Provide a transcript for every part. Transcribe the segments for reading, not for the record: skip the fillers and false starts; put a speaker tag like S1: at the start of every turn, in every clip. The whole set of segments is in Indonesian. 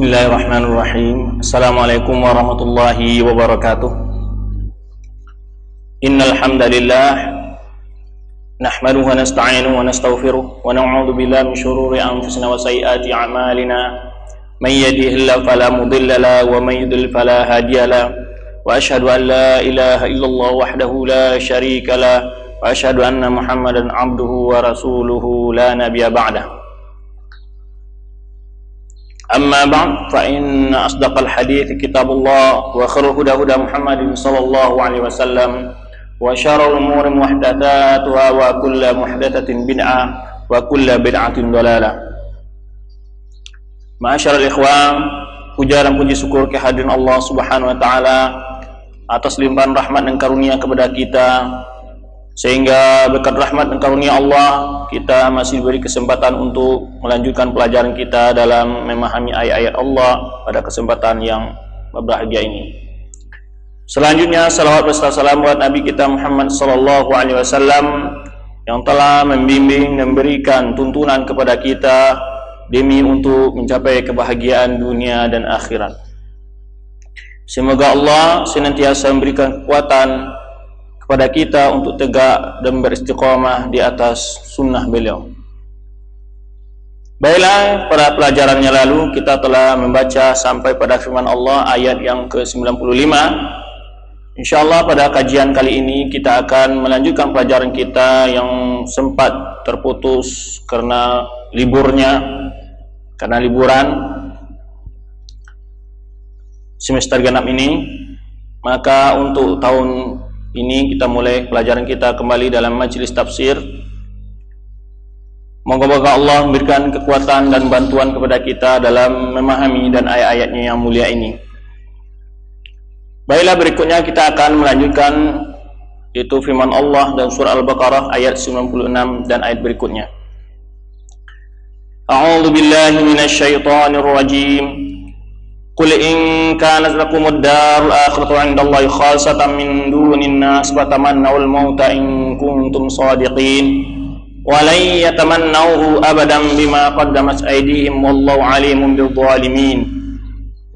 S1: Bismillahirrahmanirrahim. Assalamualaikum warahmatullahi wabarakatuh. Innal hamdalillah nahmaduhu wa nasta'inuhu wa nastaghfiruh wa na'udzu billahi min shururi anfusina wa sayyiati a'malina. May yahdihillahu fala mudilla lahu wa may yudlil fala hadiya lahu. Wa asyhadu an la ilaha illallah wahdahu la syarika lahu wa asyhadu anna Muhammadan 'abduhu wa rasuluhu la nabiyya ba'dahu. أما بعد فإن أصدق الحديث كتاب الله وخير الهدى هدى محمد صلى الله عليه وسلم وشر الأمور محدثاتها وكل محدثة بدعة وكل بدعة ضلالة. Ma'asyiral ikhwan, puja dan puji syukur kehadiran Allah Subhanahu wa taala atas limpahan rahmat dan karunia kepada kita, sehingga berkat rahmat dan karunia Allah kita masih diberi kesempatan untuk melanjutkan pelajaran kita dalam memahami ayat-ayat Allah pada kesempatan yang berbahagia ini. Selanjutnya salawat beserta salam buat Nabi kita Muhammad sallallahu alaihi wasallam yang telah membimbing dan memberikan tuntunan kepada kita demi untuk mencapai kebahagiaan dunia dan akhirat. Semoga Allah senantiasa memberikan kekuatan kepada kita untuk tegak dan beristiqamah di atas sunnah beliau. Baiklah, pada pelajarannya lalu kita telah membaca sampai pada firman Allah ayat yang ke-95. Insyaallah pada kajian kali ini kita akan melanjutkan pelajaran kita yang sempat terputus karena liburan semester genap ini. Maka untuk tahun ini kita mulai pelajaran kita kembali dalam majelis tafsir. Moga-moga Allah memberikan kekuatan dan bantuan kepada kita dalam memahami dan ayat-ayatnya yang mulia ini. Baiklah, berikutnya kita akan melanjutkan yaitu firman Allah dan surah Al-Baqarah ayat 96 dan ayat berikutnya. A'udzu billahi minasyaitonir rajim. Qul in kanat lakumud darul akhiratu 'indallahi khalisatan min dunin nas fatamannawul mauta in kuntum shadiqin wa lan yatamannahu abadan bima qaddamat aydihim wallahu 'alimun bil zalimin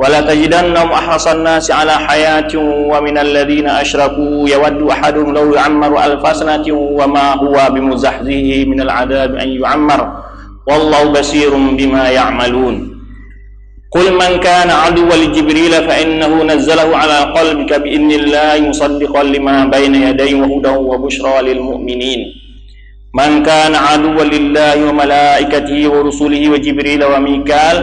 S1: wa la tajidannahum ahrasan nasi 'ala hayatin wa minal ladzina asyraku yawaddu ahaduhum law yu'ammaru alfa sanatin wa ma huwa bimuzahzihi minal 'adzabi an yu'ammar wallahu basirun bima ya'malun. Qul man kana aduwwan li Jibril fa innahu nazzalahu ala qalbika bi idznillah musaddiqan lima bayna yadayhi wa hudan wa bushra lil mu'minin. Man kana aduwwan lillahi wa malaikatihi wa rusulihi wa Jibril wa Mikal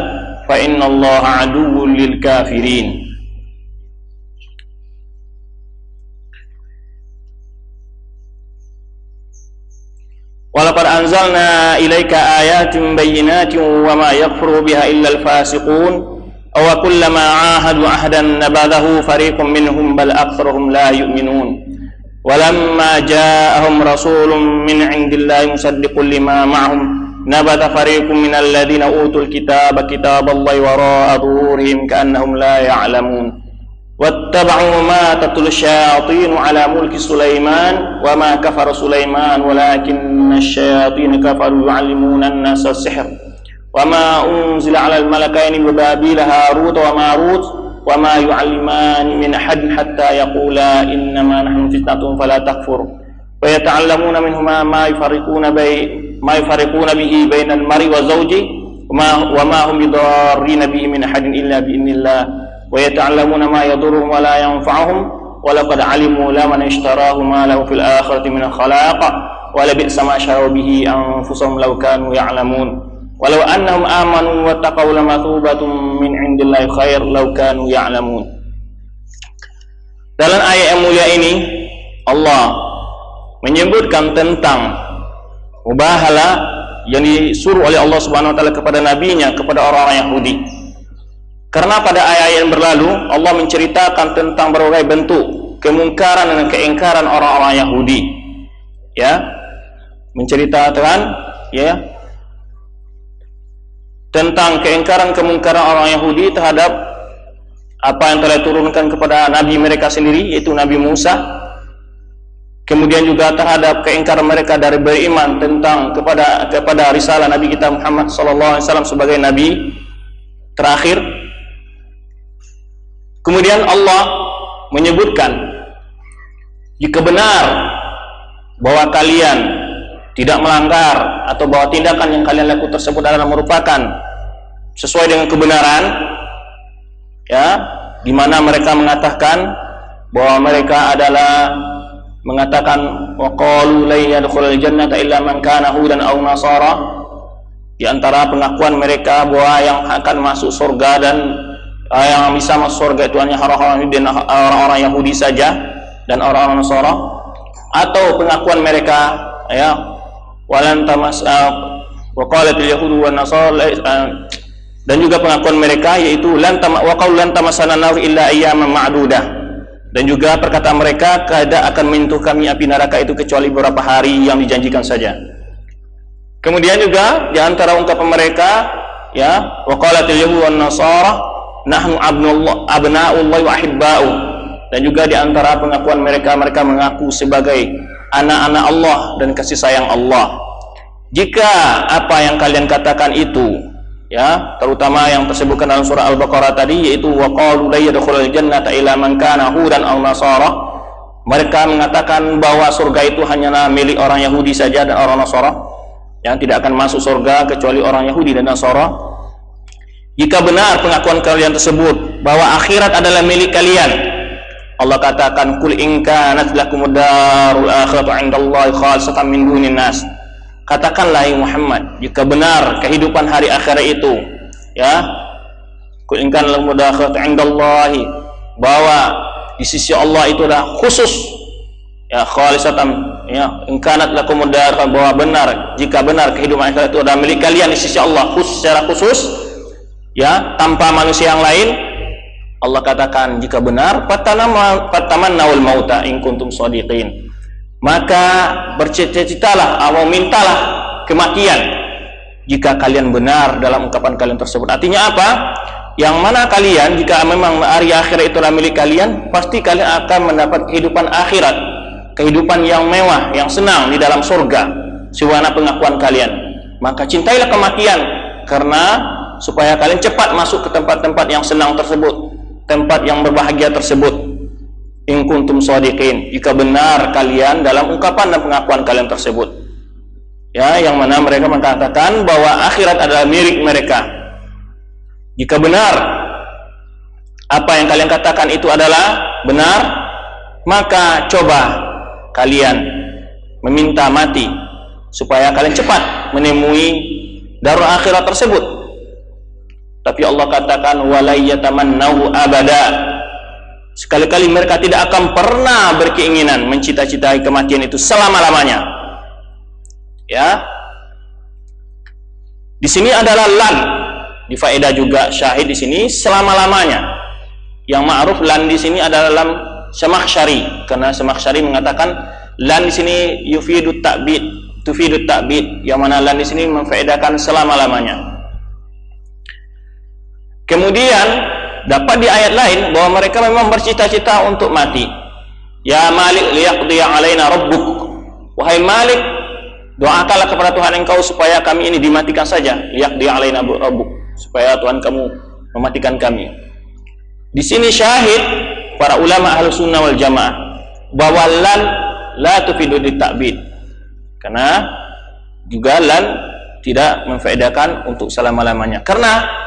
S1: fa innallaha aduwwun lil kafirin. Walaqad anzalna ilaika ayatin bayyinatin wa ma yakfuru biha illa al-fasiqun aw kullama 'ahadu 'ahdan nabadahu fariqun minhum bal aktharuhum la yu'minun. Walamma ja'ahum rasulun min 'indillahi musaddiqun lima ma'ahum nabada fariqun minal ladzina utul kitaba kitaballahi wara'a dhuhurihim ka'annahum la ya'lamun. واتبعوا ما تتلو الشياطين على ملك سليمان وما كفر سليمان ولكن الشياطين كفروا يعلمون الناس السحر وما أنزل على الملكين ببابيل هاروت وماروت وما يعلمان من أحد حتى يقولا إنما نحن فتنة فلا تكفر ويتعلمون منهما ما يفرقون به بين المرء وزوجه وما هم بضارين به من أحد إلا بإذن الله ويتعلمون ما يضرهم ولا ينفعهم ولقد علموا لمن اشتراه ما له في الآخرة من الخلاق ولبئس ما شروا به أنفسهم لو كانوا يعلمون ولو أنهم آمنوا واتقوا لمثوبة من عند الله خير لو كانوا يعلمون. Dalam ayat yang mulia ini Allah menyebutkan tentang mubahala yang disuruh oleh Allah Subhanahu wa taala kepada nabinya, kepada orang-orang Yahudi. Karena pada ayat yang berlalu Allah menceritakan tentang berbagai bentuk kemungkaran dan keingkaran orang-orang Yahudi, ya, menceritakan ya tentang keingkaran kemungkaran orang Yahudi terhadap apa yang telah diturunkan kepada nabi mereka sendiri, yaitu Nabi Musa. Kemudian juga terhadap keingkaran mereka dari beriman tentang kepada risalah Nabi kita Muhammad sallallahu alaihi wasallam sebagai nabi terakhir, Kemudian Allah menyebutkan, jika benar bahwa kalian tidak melanggar atau bahwa tindakan yang kalian lakukan tersebut adalah merupakan sesuai dengan kebenaran, ya, di mana mereka mengatakan bahwa mereka adalah mengatakan wa qalu la yadkhulul jannata illa man kana hudan aw nasara. Di antara pengakuan mereka bahwa yang akan masuk surga dan yang bisa masuk surga itu hanya orang-orang Yahudi saja dan orang-orang Nasara, atau pengakuan mereka, ya, walan tamas wa qalatil yahudu wan nasara, dan juga pengakuan mereka yaitu lan tamasana nar illa ayyaman ma'dudah, dan juga perkataan mereka kada akan menyentuh kami api neraka itu kecuali beberapa hari yang dijanjikan saja. Kemudian juga di antara ungkapan mereka, ya, wa qalatil yahudu wan nasara nahnu abna'ullahi wa ahibba'u, dan juga di antara pengakuan mereka mengaku sebagai anak-anak Allah dan kasih sayang Allah. Jika apa yang kalian katakan itu, ya, terutama yang tersebutkan dalam surah Al-Baqarah tadi, yaitu wa qalu la yadkhulul jannata illa man kana hudan aw nasara, mereka mengatakan bahwa surga itu hanyalah milik orang Yahudi saja dan orang Nasara, yang tidak akan masuk surga kecuali orang Yahudi dan Nasara. Jika benar pengakuan kalian tersebut bahwa akhirat adalah milik kalian, Allah katakan kul in kanat lakumud darul akhiratu 'indallahi khalisatan min dunin nas. Katakanlah ya Muhammad, jika benar kehidupan hari akhirat itu, ya, kul in kanat lakumud darul akhiratu 'indallahi, bahwa di sisi Allah itu adalah khusus, ya, khalisatan, ya, in kanat lakumud darul, bahwa benar, jika benar kehidupan akhirat itu adalah milik kalian di sisi Allah secara khusus, ya, tanpa manusia yang lain. Allah katakan jika benar fatamannawul mauta in kuntum shadiqin, maka bercita-citalah atau mintalah kematian jika kalian benar dalam ungkapan kalian tersebut. Artinya apa? Yang mana kalian, jika memang hari akhirat itulah milik kalian, pasti kalian akan mendapat kehidupan akhirat, kehidupan yang mewah, yang senang di dalam surga sebagaimana pengakuan kalian. Maka cintailah kematian, karena supaya kalian cepat masuk ke tempat-tempat yang senang tersebut, tempat yang berbahagia tersebut. In kuntum shadiqin, jika benar kalian dalam ungkapan dan pengakuan kalian tersebut, ya, yang mana mereka mengatakan bahwa akhirat adalah milik mereka. Jika benar apa yang kalian katakan itu adalah benar, maka coba kalian meminta mati supaya kalian cepat menemui darul akhirat tersebut. Tapi Allah katakan wala yatamannahu abada, sekali-kali mereka tidak akan pernah berkeinginan mencita-citai kematian itu selama-lamanya. Ya, di sini adalah lan, di faedah juga syahid di sini selama-lamanya. Yang ma'ruf lan di sini adalah lam Samakhsyari, karena Samakhsyari mengatakan lan di sini yufidut ta'bid, tufidut ta'bid, yang mana lan di sini memfaedahkan selama-lamanya. Kemudian dapat di ayat lain bahwa mereka memang bercita-cita untuk mati. Ya Malik liyaqdiya alaina rabbuk, wahai Malik, doakanlah kepada Tuhan engkau supaya kami ini dimatikan saja. Liyaqdiya alaina rabbuk, supaya Tuhan kamu mematikan kami. Di sini syahid para ulama Ahlus Sunnah wal Jamaah bahwa lan la tufidu ta'bid, karena juga lan tidak memfaedakan untuk selama-lamanya, karena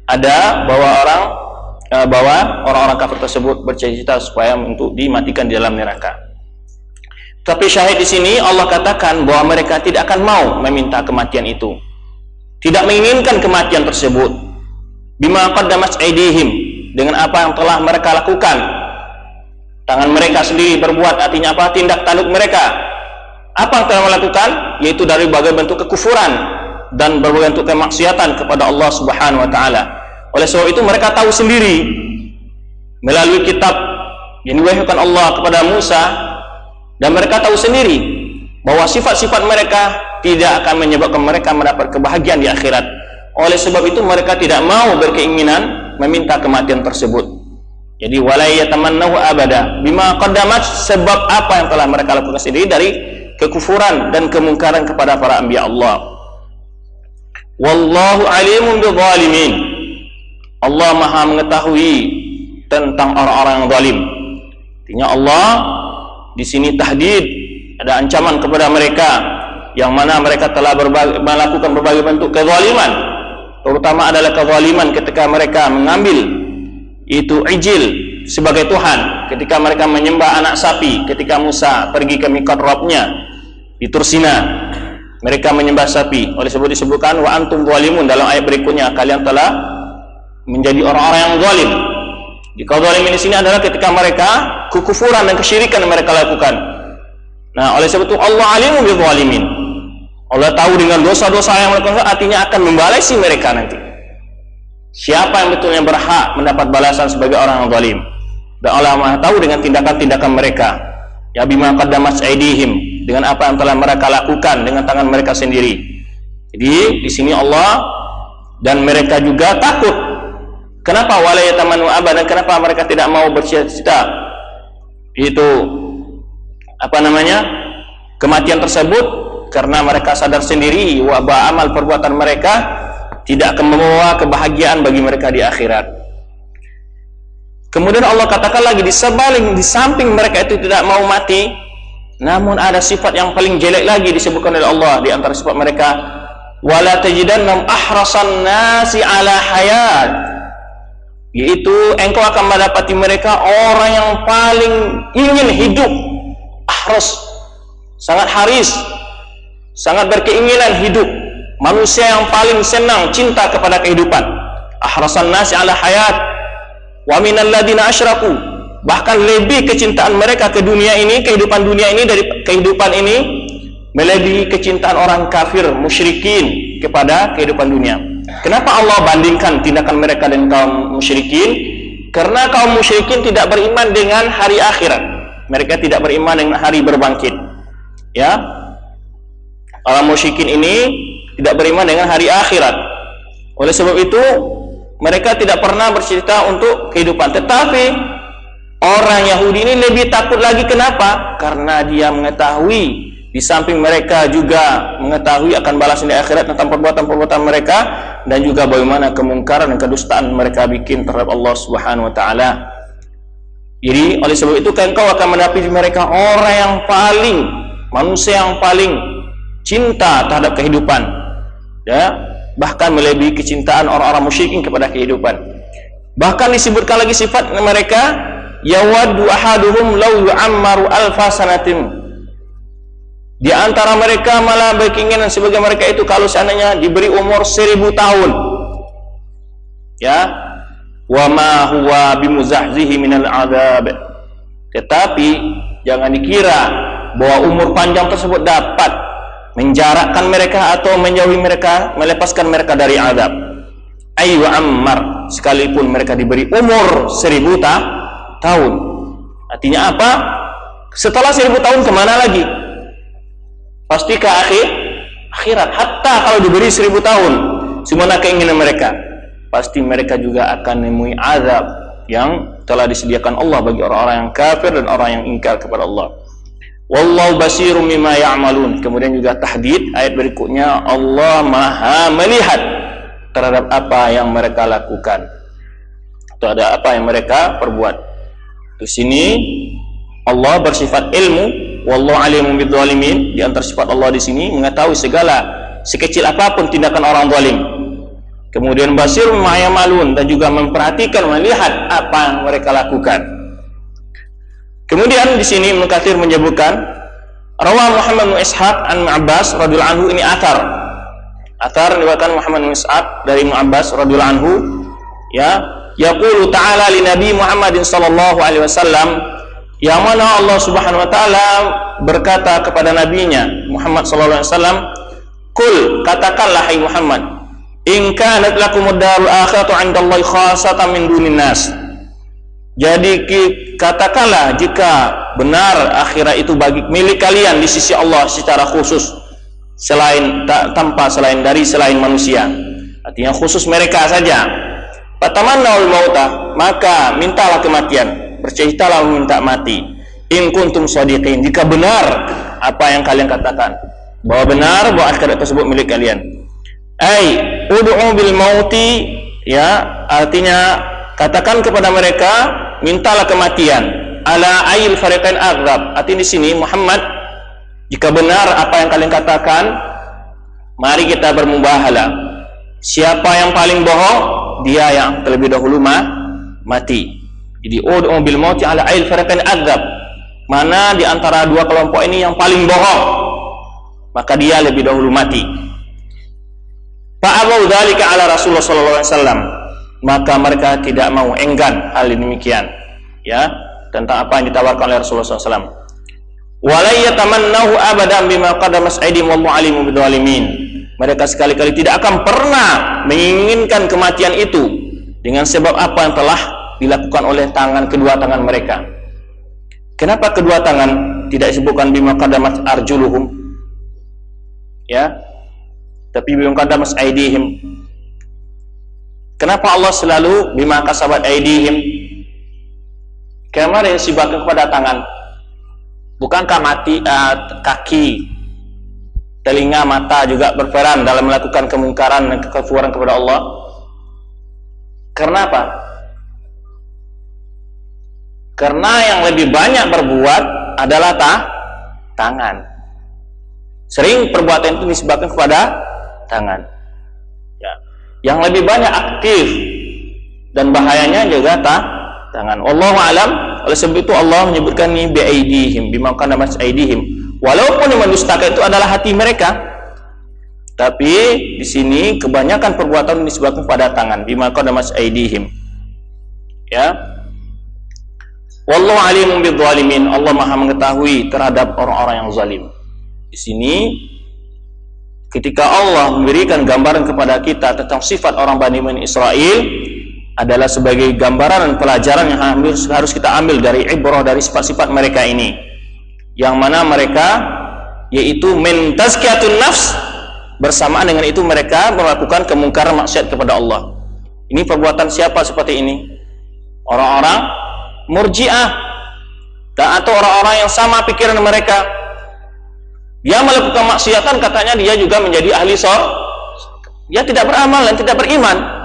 S1: ada bahwa orang-orang kafir tersebut bercita-cita supaya untuk dimatikan di dalam neraka. Tapi syahid di sini Allah katakan bahwa mereka tidak akan mau meminta kematian itu, tidak menginginkan kematian tersebut. Bima qaddamat aydihim, dengan apa yang telah mereka lakukan, tangan mereka sendiri berbuat, artinya apa? Tindak tanduk mereka. Apa yang telah melakukan? Yaitu dari berbagai bentuk kekufuran dan berbagai bentuk kemaksiatan kepada Allah Subhanahu wa taala. Oleh sebab itu mereka tahu sendiri melalui kitab yang diwahyukan Allah kepada Musa, dan mereka tahu sendiri bahwa sifat-sifat mereka tidak akan menyebabkan mereka mendapat kebahagiaan di akhirat. Oleh sebab itu mereka tidak mau berkeinginan meminta kematian tersebut. Jadi wala yatamannahu abada bima qaddamat, sebab apa yang telah mereka lakukan sendiri dari kekufuran dan kemungkaran kepada para anbiya Allah. Wallahu alimun bidzalimin, Allah maha mengetahui tentang orang-orang yang zalim. Artinya Allah di sini tahdid, ada ancaman kepada mereka yang mana mereka telah melakukan berbagai bentuk kezaliman, terutama adalah kezaliman ketika mereka mengambil itu ijil sebagai Tuhan, ketika mereka menyembah anak sapi, ketika Musa pergi ke miqat Rabbnya di Tursina, mereka menyembah sapi. Oleh sebab disebutkan wa antum zalimun dalam ayat berikutnya, kalian telah menjadi orang-orang yang zalim. Di kezaliman di sini adalah ketika mereka kekufuran dan kesyirikan yang mereka lakukan. Nah, oleh sebab itu Allah alimu bil zalimin. Allah tahu dengan dosa-dosa yang mereka lakukan, artinya akan membalasi mereka nanti. Siapa yang betulnya berhak mendapat balasan sebagai orang yang zalim? Dan Allah Maha tahu dengan tindakan-tindakan mereka. Ya bima qaddamat aydihim, dengan apa yang telah mereka lakukan dengan tangan mereka sendiri. Jadi di sini Allah dan mereka juga takut. Kenapa wala yatamanu abadan? Kenapa mereka tidak mau bercita-cita itu kematian tersebut? Karena mereka sadar sendiri wabah amal perbuatan mereka tidak akan membawa kebahagiaan bagi mereka di akhirat. Kemudian Allah katakan lagi, di samping mereka itu tidak mau mati, namun ada sifat yang paling jelek lagi disebutkan oleh Allah di antara sifat mereka, wala tajidannahum ahrasan nasi ala hayat, yaitu engkau akan mendapati mereka orang yang paling ingin hidup, ahras, sangat haris, sangat berkeinginan hidup, manusia yang paling senang cinta kepada kehidupan. Ahrasan nasi ala hayat wa minal ladina asyraku, bahkan lebih kecintaan mereka ke dunia ini, kehidupan dunia ini, dari kehidupan ini melebihi kecintaan orang kafir musyrikin kepada kehidupan dunia. Kenapa Allah bandingkan tindakan mereka dengan kaum musyrikin? Karena kaum musyrikin tidak beriman dengan hari akhirat, mereka tidak beriman dengan hari berbangkit. Ya, orang musyrikin ini tidak beriman dengan hari akhirat. Oleh sebab itu mereka tidak pernah bercerita untuk kehidupan. Tetapi orang Yahudi ini lebih takut lagi. Kenapa? Karena dia mengetahui, di samping mereka juga mengetahui akan balasan di akhirat tentang perbuatan-perbuatan mereka, dan juga bagaimana kemungkaran dan kedustaan mereka bikin terhadap Allah Subhanahu wa taala. Jadi oleh sebab itu engkau akan mendapati mereka orang yang paling, manusia yang paling cinta terhadap kehidupan, ya, bahkan melebihi kecintaan orang-orang musyrikin kepada kehidupan. Bahkan disebutkan lagi sifat mereka, yawaddu ahaduhum law yu'ammaru alfa sanatin, di antara mereka malah berkeinginan sebagai mereka itu kalau seandainya diberi umur 1000 tahun. Ya, wa ma huwa bimuzahzihi minal adzab, tetapi jangan dikira bahwa umur panjang tersebut dapat menjarakkan mereka atau menjauhi mereka, melepaskan mereka dari azab. Ayu ammar, sekalipun mereka diberi umur 1000 tahun. Artinya apa? Setelah 1000 tahun kemana lagi? Pasti ke akhirat. Hatta kalau diberi 1000 tahun, semua keinginan mereka, pasti mereka juga akan menemui azab yang telah disediakan Allah bagi orang-orang yang kafir dan orang yang ingkar kepada Allah. Wallahu basirum mimma ya'malun. Kemudian juga tahdid ayat berikutnya, Allah Maha melihat terhadap apa yang mereka lakukan, atau ada apa yang mereka perbuat. Di sini Allah bersifat ilmu, wallahu alimun bidzalimin. Di antara sifat Allah di sini mengetahui segala, sekecil apapun tindakan orang zalim. Kemudian basirum mimma ya'malun, dan juga memperhatikan, melihat apa yang mereka lakukan. Kemudian di sini Ibnu Katsir menyebutkan, Rawah Muhammad bin Ishaq an Abbas radhiyallahu anhu, ini athar diriwayatkan Muhammad bin Ishaq dari Ibnu Abbas radhiyallahu anhu, ya, yaqulu ta'ala li Nabi Muhammadin sallallahu alaihi wasallam, yang mana Allah Subhanahu wa taala berkata kepada nabinya Muhammad sallallahu alaihi wasallam, qul, katakanlah hai Muhammad, in kanat lakumud darul akhiratu 'indallahi khassatan min dunin nas. Jadi katakanlah jika benar akhirat itu milik kalian di sisi Allah secara khusus, tanpa selain manusia, artinya khusus mereka saja. Fatamannawul mauta, maka mintalah kematian, bercita-citalah minta mati. In kuntum shadiqin, jika benar apa yang kalian katakan, bahwa benar bahwa akhirat tersebut milik kalian. Ai ud'u bil mauti, ya, artinya katakan kepada mereka mintalah kematian ala ayil fariqain aghdab. Artinya di sini Muhammad, jika benar apa yang kalian katakan, mari kita bermubahalah. Siapa yang paling bohong, dia yang terlebih dahulu mati. Jadi ud'u bil mauti ala ayil fariqain aghdab. Mana di antara dua kelompok ini yang paling bohong, maka dia lebih dahulu mati. Fa'abau dzalika ala Rasulullah sallallahu alaihi wasallam. Maka mereka tidak mau, enggan hal demikian, ya, tentang apa yang ditawarkan oleh Rasulullah SAW. Wala yatamannahu abadan bima qadamas aydihim wallahu alimun bidzalimin. Mereka sekali-kali tidak akan pernah menginginkan kematian itu dengan sebab apa yang telah dilakukan oleh kedua tangan mereka. Kenapa kedua tangan tidak disebutkan bima qadamat arjuluhum, ya, tapi bima qadamas aydihim? Kenapa Allah selalu bima kasabat aydihim? Kemarin disebutkan kepada tangan. Bukankah kaki, telinga, mata juga berperan dalam melakukan kemungkaran dan kekufuran kepada Allah? Karena apa? Karena yang lebih banyak berbuat adalah tangan. Sering perbuatan itu disebabkan kepada tangan. Ya. Yang lebih banyak aktif dan bahayanya juga tangan. Wallahu alam. Oleh sebab itu Allah menyebutkan ini bi'aidihim, bima qadamat aydihim. Walaupun yang mendustakan itu adalah hati mereka, tapi di sini kebanyakan perbuatan disebabkan pada tangan, bima qadamat aydihim. Ya. Wallahu alimun bidzalimin. Allah Maha mengetahui terhadap orang-orang yang zalim. Di sini ketika Allah memberikan gambaran kepada kita tentang sifat orang Bani Israel, adalah sebagai gambaran dan pelajaran yang harus kita ambil dari ibrah dari sifat-sifat mereka ini, yang mana mereka yaitu min tazkiyatun nafs, bersamaan dengan itu mereka melakukan kemungkaran maksiat kepada Allah. Ini perbuatan siapa seperti ini? Orang-orang Murji'ah atau orang-orang yang sama pikiran mereka. Dia melakukan maksiatan, katanya dia juga menjadi ahli surga. Dia tidak beramal dan tidak beriman.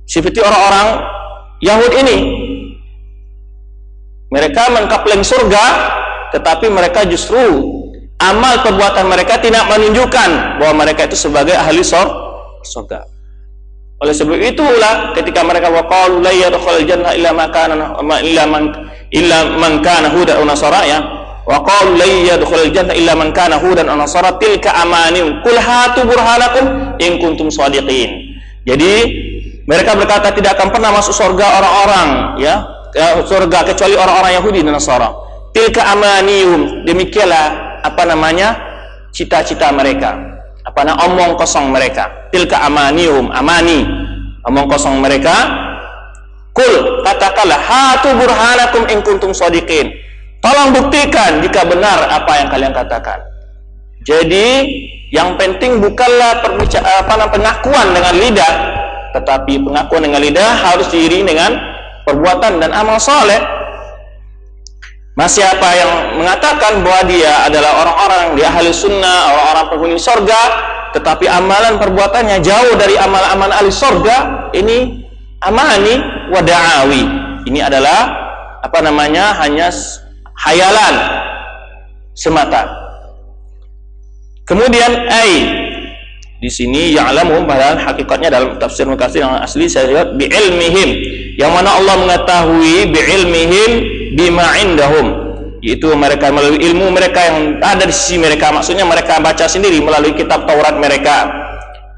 S1: Seperti orang-orang Yahud ini. Mereka mengklaim surga, tetapi mereka justru amal perbuatan mereka tidak menunjukkan bahwa mereka itu sebagai ahli surga. Oleh sebab itulah ketika mereka waqalu la yadkhulul jannah illa man kana hudan aw nasara, ya. Wa qalu la yadkhulul jannah illa man kana hudan aw nasara tilka amanim qul hatu burhanakum in kuntum shadiqin. Jadi mereka berkata tidak akan pernah masuk surga orang-orang, ya, surga kecuali orang-orang Yahudi dan Nasara. Tilka amanihum, demikianlah cita-cita mereka, omong kosong mereka. Tilka amanihum, amani, omong kosong mereka. Qul, katakanlah, hatu burhanakum in kuntum shadiqin. Tolong buktikan jika benar apa yang kalian katakan. Jadi yang penting bukanlah pengakuan dengan lidah, tetapi pengakuan dengan lidah harus diiringi dengan perbuatan dan amal soleh. Siapa yang mengatakan bahwa dia adalah orang-orang di ahli sunnah, orang-orang penghuni surga, tetapi amalan perbuatannya jauh dari amal-amal ahli surga, ini amani wa da'awi. Ini adalah hanya hayalan semata. Kemudian di sini ya'lamuhum, padahal hakikatnya dalam tafsir Mukatsir yang asli saya lihat bi ilmihim, yang mana Allah mengetahui bi ilmihim bima indahum, yaitu mereka melalui ilmu mereka yang ada di sisi mereka. Maksudnya mereka baca sendiri melalui kitab Taurat mereka,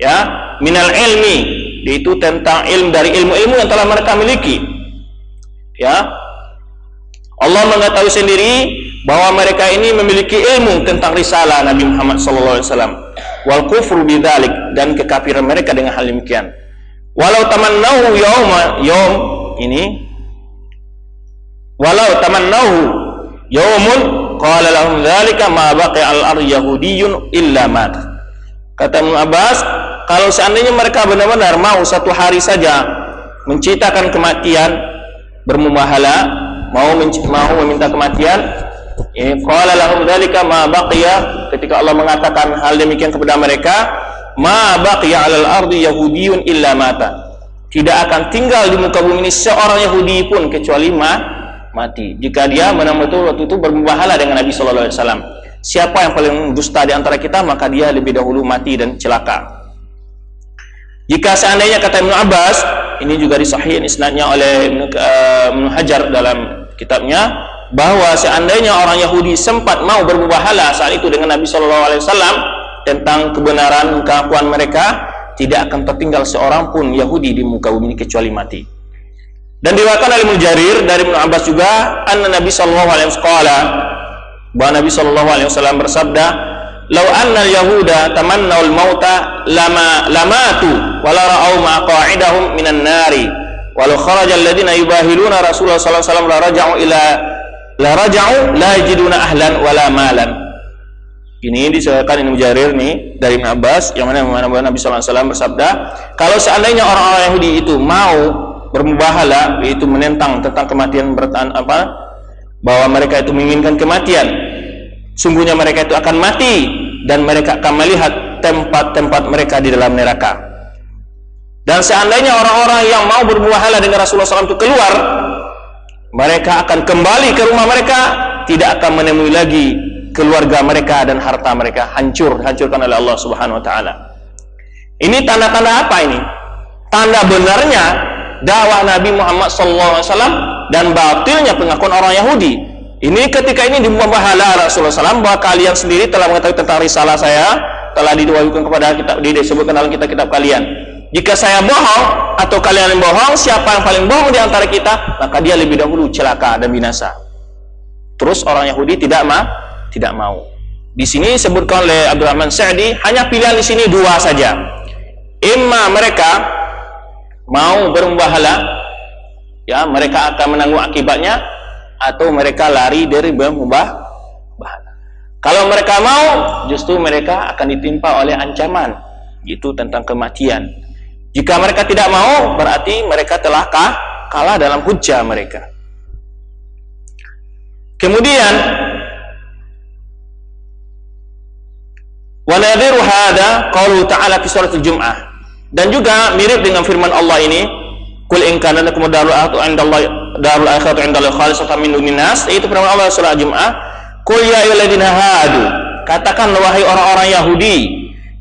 S1: ya, minal ilmi, yaitu tentang ilmu dari ilmu-ilmu yang telah mereka miliki, ya. Allah mengetahui sendiri bahwa mereka ini memiliki ilmu tentang risalah Nabi Muhammad SAW. Wal kufru bidzalik, dan kekafiran mereka dengan hal demikian. Walau tamannahu yaumun qala lahum dzalika ma baqiya al-ardi yahudiyyun illa mat. Kata Ibnu Abbas, kalau seandainya mereka benar-benar mau satu hari saja menciptakan kematian, bermubahalah, mau meminta kematian, qala lahum dzalika ma baqiya, ketika Allah mengatakan hal demikian kepada mereka, ma baqiya 'alal ardi yahudiyyun illa mata, tidak akan tinggal di muka bumi ini seorang Yahudi pun kecuali mati jika dia betul-betul waktu itu bermubahalah dengan Nabi sallallahu alaihi wasallam. Siapa yang paling dusta di antara kita, maka dia lebih dahulu mati dan celaka. Jika seandainya, kata Ibnu Abbas, ini juga disahihin isnadnya oleh Ibnu Hajar dalam kitabnya, bahwa seandainya orang Yahudi sempat mau bermubahalah saat itu dengan Nabi sallallahu alaihi wasallam tentang kebenaran keakuan mereka, tidak akan tertinggal seorang pun Yahudi di muka bumi ini kecuali mati. Dan diriwayatkan oleh Mujarir dari Ibnu Abbas juga, anna Nabi sallallahu alaihi wasallam, bahwa Nabi sallallahu alaihi wasallam bersabda, "Lau anna al-yahuda tamannau al-mauta lamatu wa la ra'au maqa'idahum minan nari walau kharaja alladhina yubahiluna Rasulullah sallallahu alaihi wasallam la raja'u la yajiduna ahlan wala malan." Ini disebutkan Ibnu Jarir nih dari Ibnu Abbas, yang mana Nabi sallallahu alaihi wasallam bersabda, kalau seandainya orang-orang Yahudi itu mau bermubahalah, yaitu menentang tentang kematian, bahwa mereka itu menginginkan kematian, sungguhnya mereka itu akan mati dan mereka akan melihat tempat-tempat mereka di dalam neraka. Dan seandainya orang-orang yang mau bermubahalah dengan Rasulullah SAW itu keluar, mereka akan kembali ke rumah mereka, tidak akan menemui lagi keluarga mereka dan harta mereka hancurkan oleh Allah Subhanahu wa taala. Ini tanda-tanda apa ini? Tanda benarnya dakwah Nabi Muhammad SAW dan batilnya pengakuan orang Yahudi. Ini ketika ini dimubahalah Rasulullah SAW bahwa kalian sendiri telah mengetahui tentang risalah saya, telah diwahyukan kepada kita, disebutkan dalam kitab-kitab kalian. Jika saya bohong atau kalian yang bohong, siapa yang paling bohong di antara kita, maka dia lebih dahulu celaka dan binasa. Terus orang Yahudi tidak mau. Di sini disebutkan oleh Abdurrahman Sa'di, hanya pilihan di sini dua saja. Imma mereka mau bermubahalah, ya, mereka akan menanggung akibatnya, atau mereka lari dari bermubahalah. Kalau mereka mau, justru mereka akan ditimpa oleh ancaman, itu tentang kematian. Jika mereka tidak mau, berarti mereka telah kalah dalam hujjah mereka. Kemudian wa nadhiru hadza qaulu ta'ala fi surat al-Jum'ah, dan juga mirip dengan firman Allah ini, qul in kana lakum darul akhiratu 'indallahi khalisatan min dunin nas, itu firman Allah surah Al-Jum'ah, qul ya ayyuhalladzina hadu, katakan wahai orang-orang Yahudi,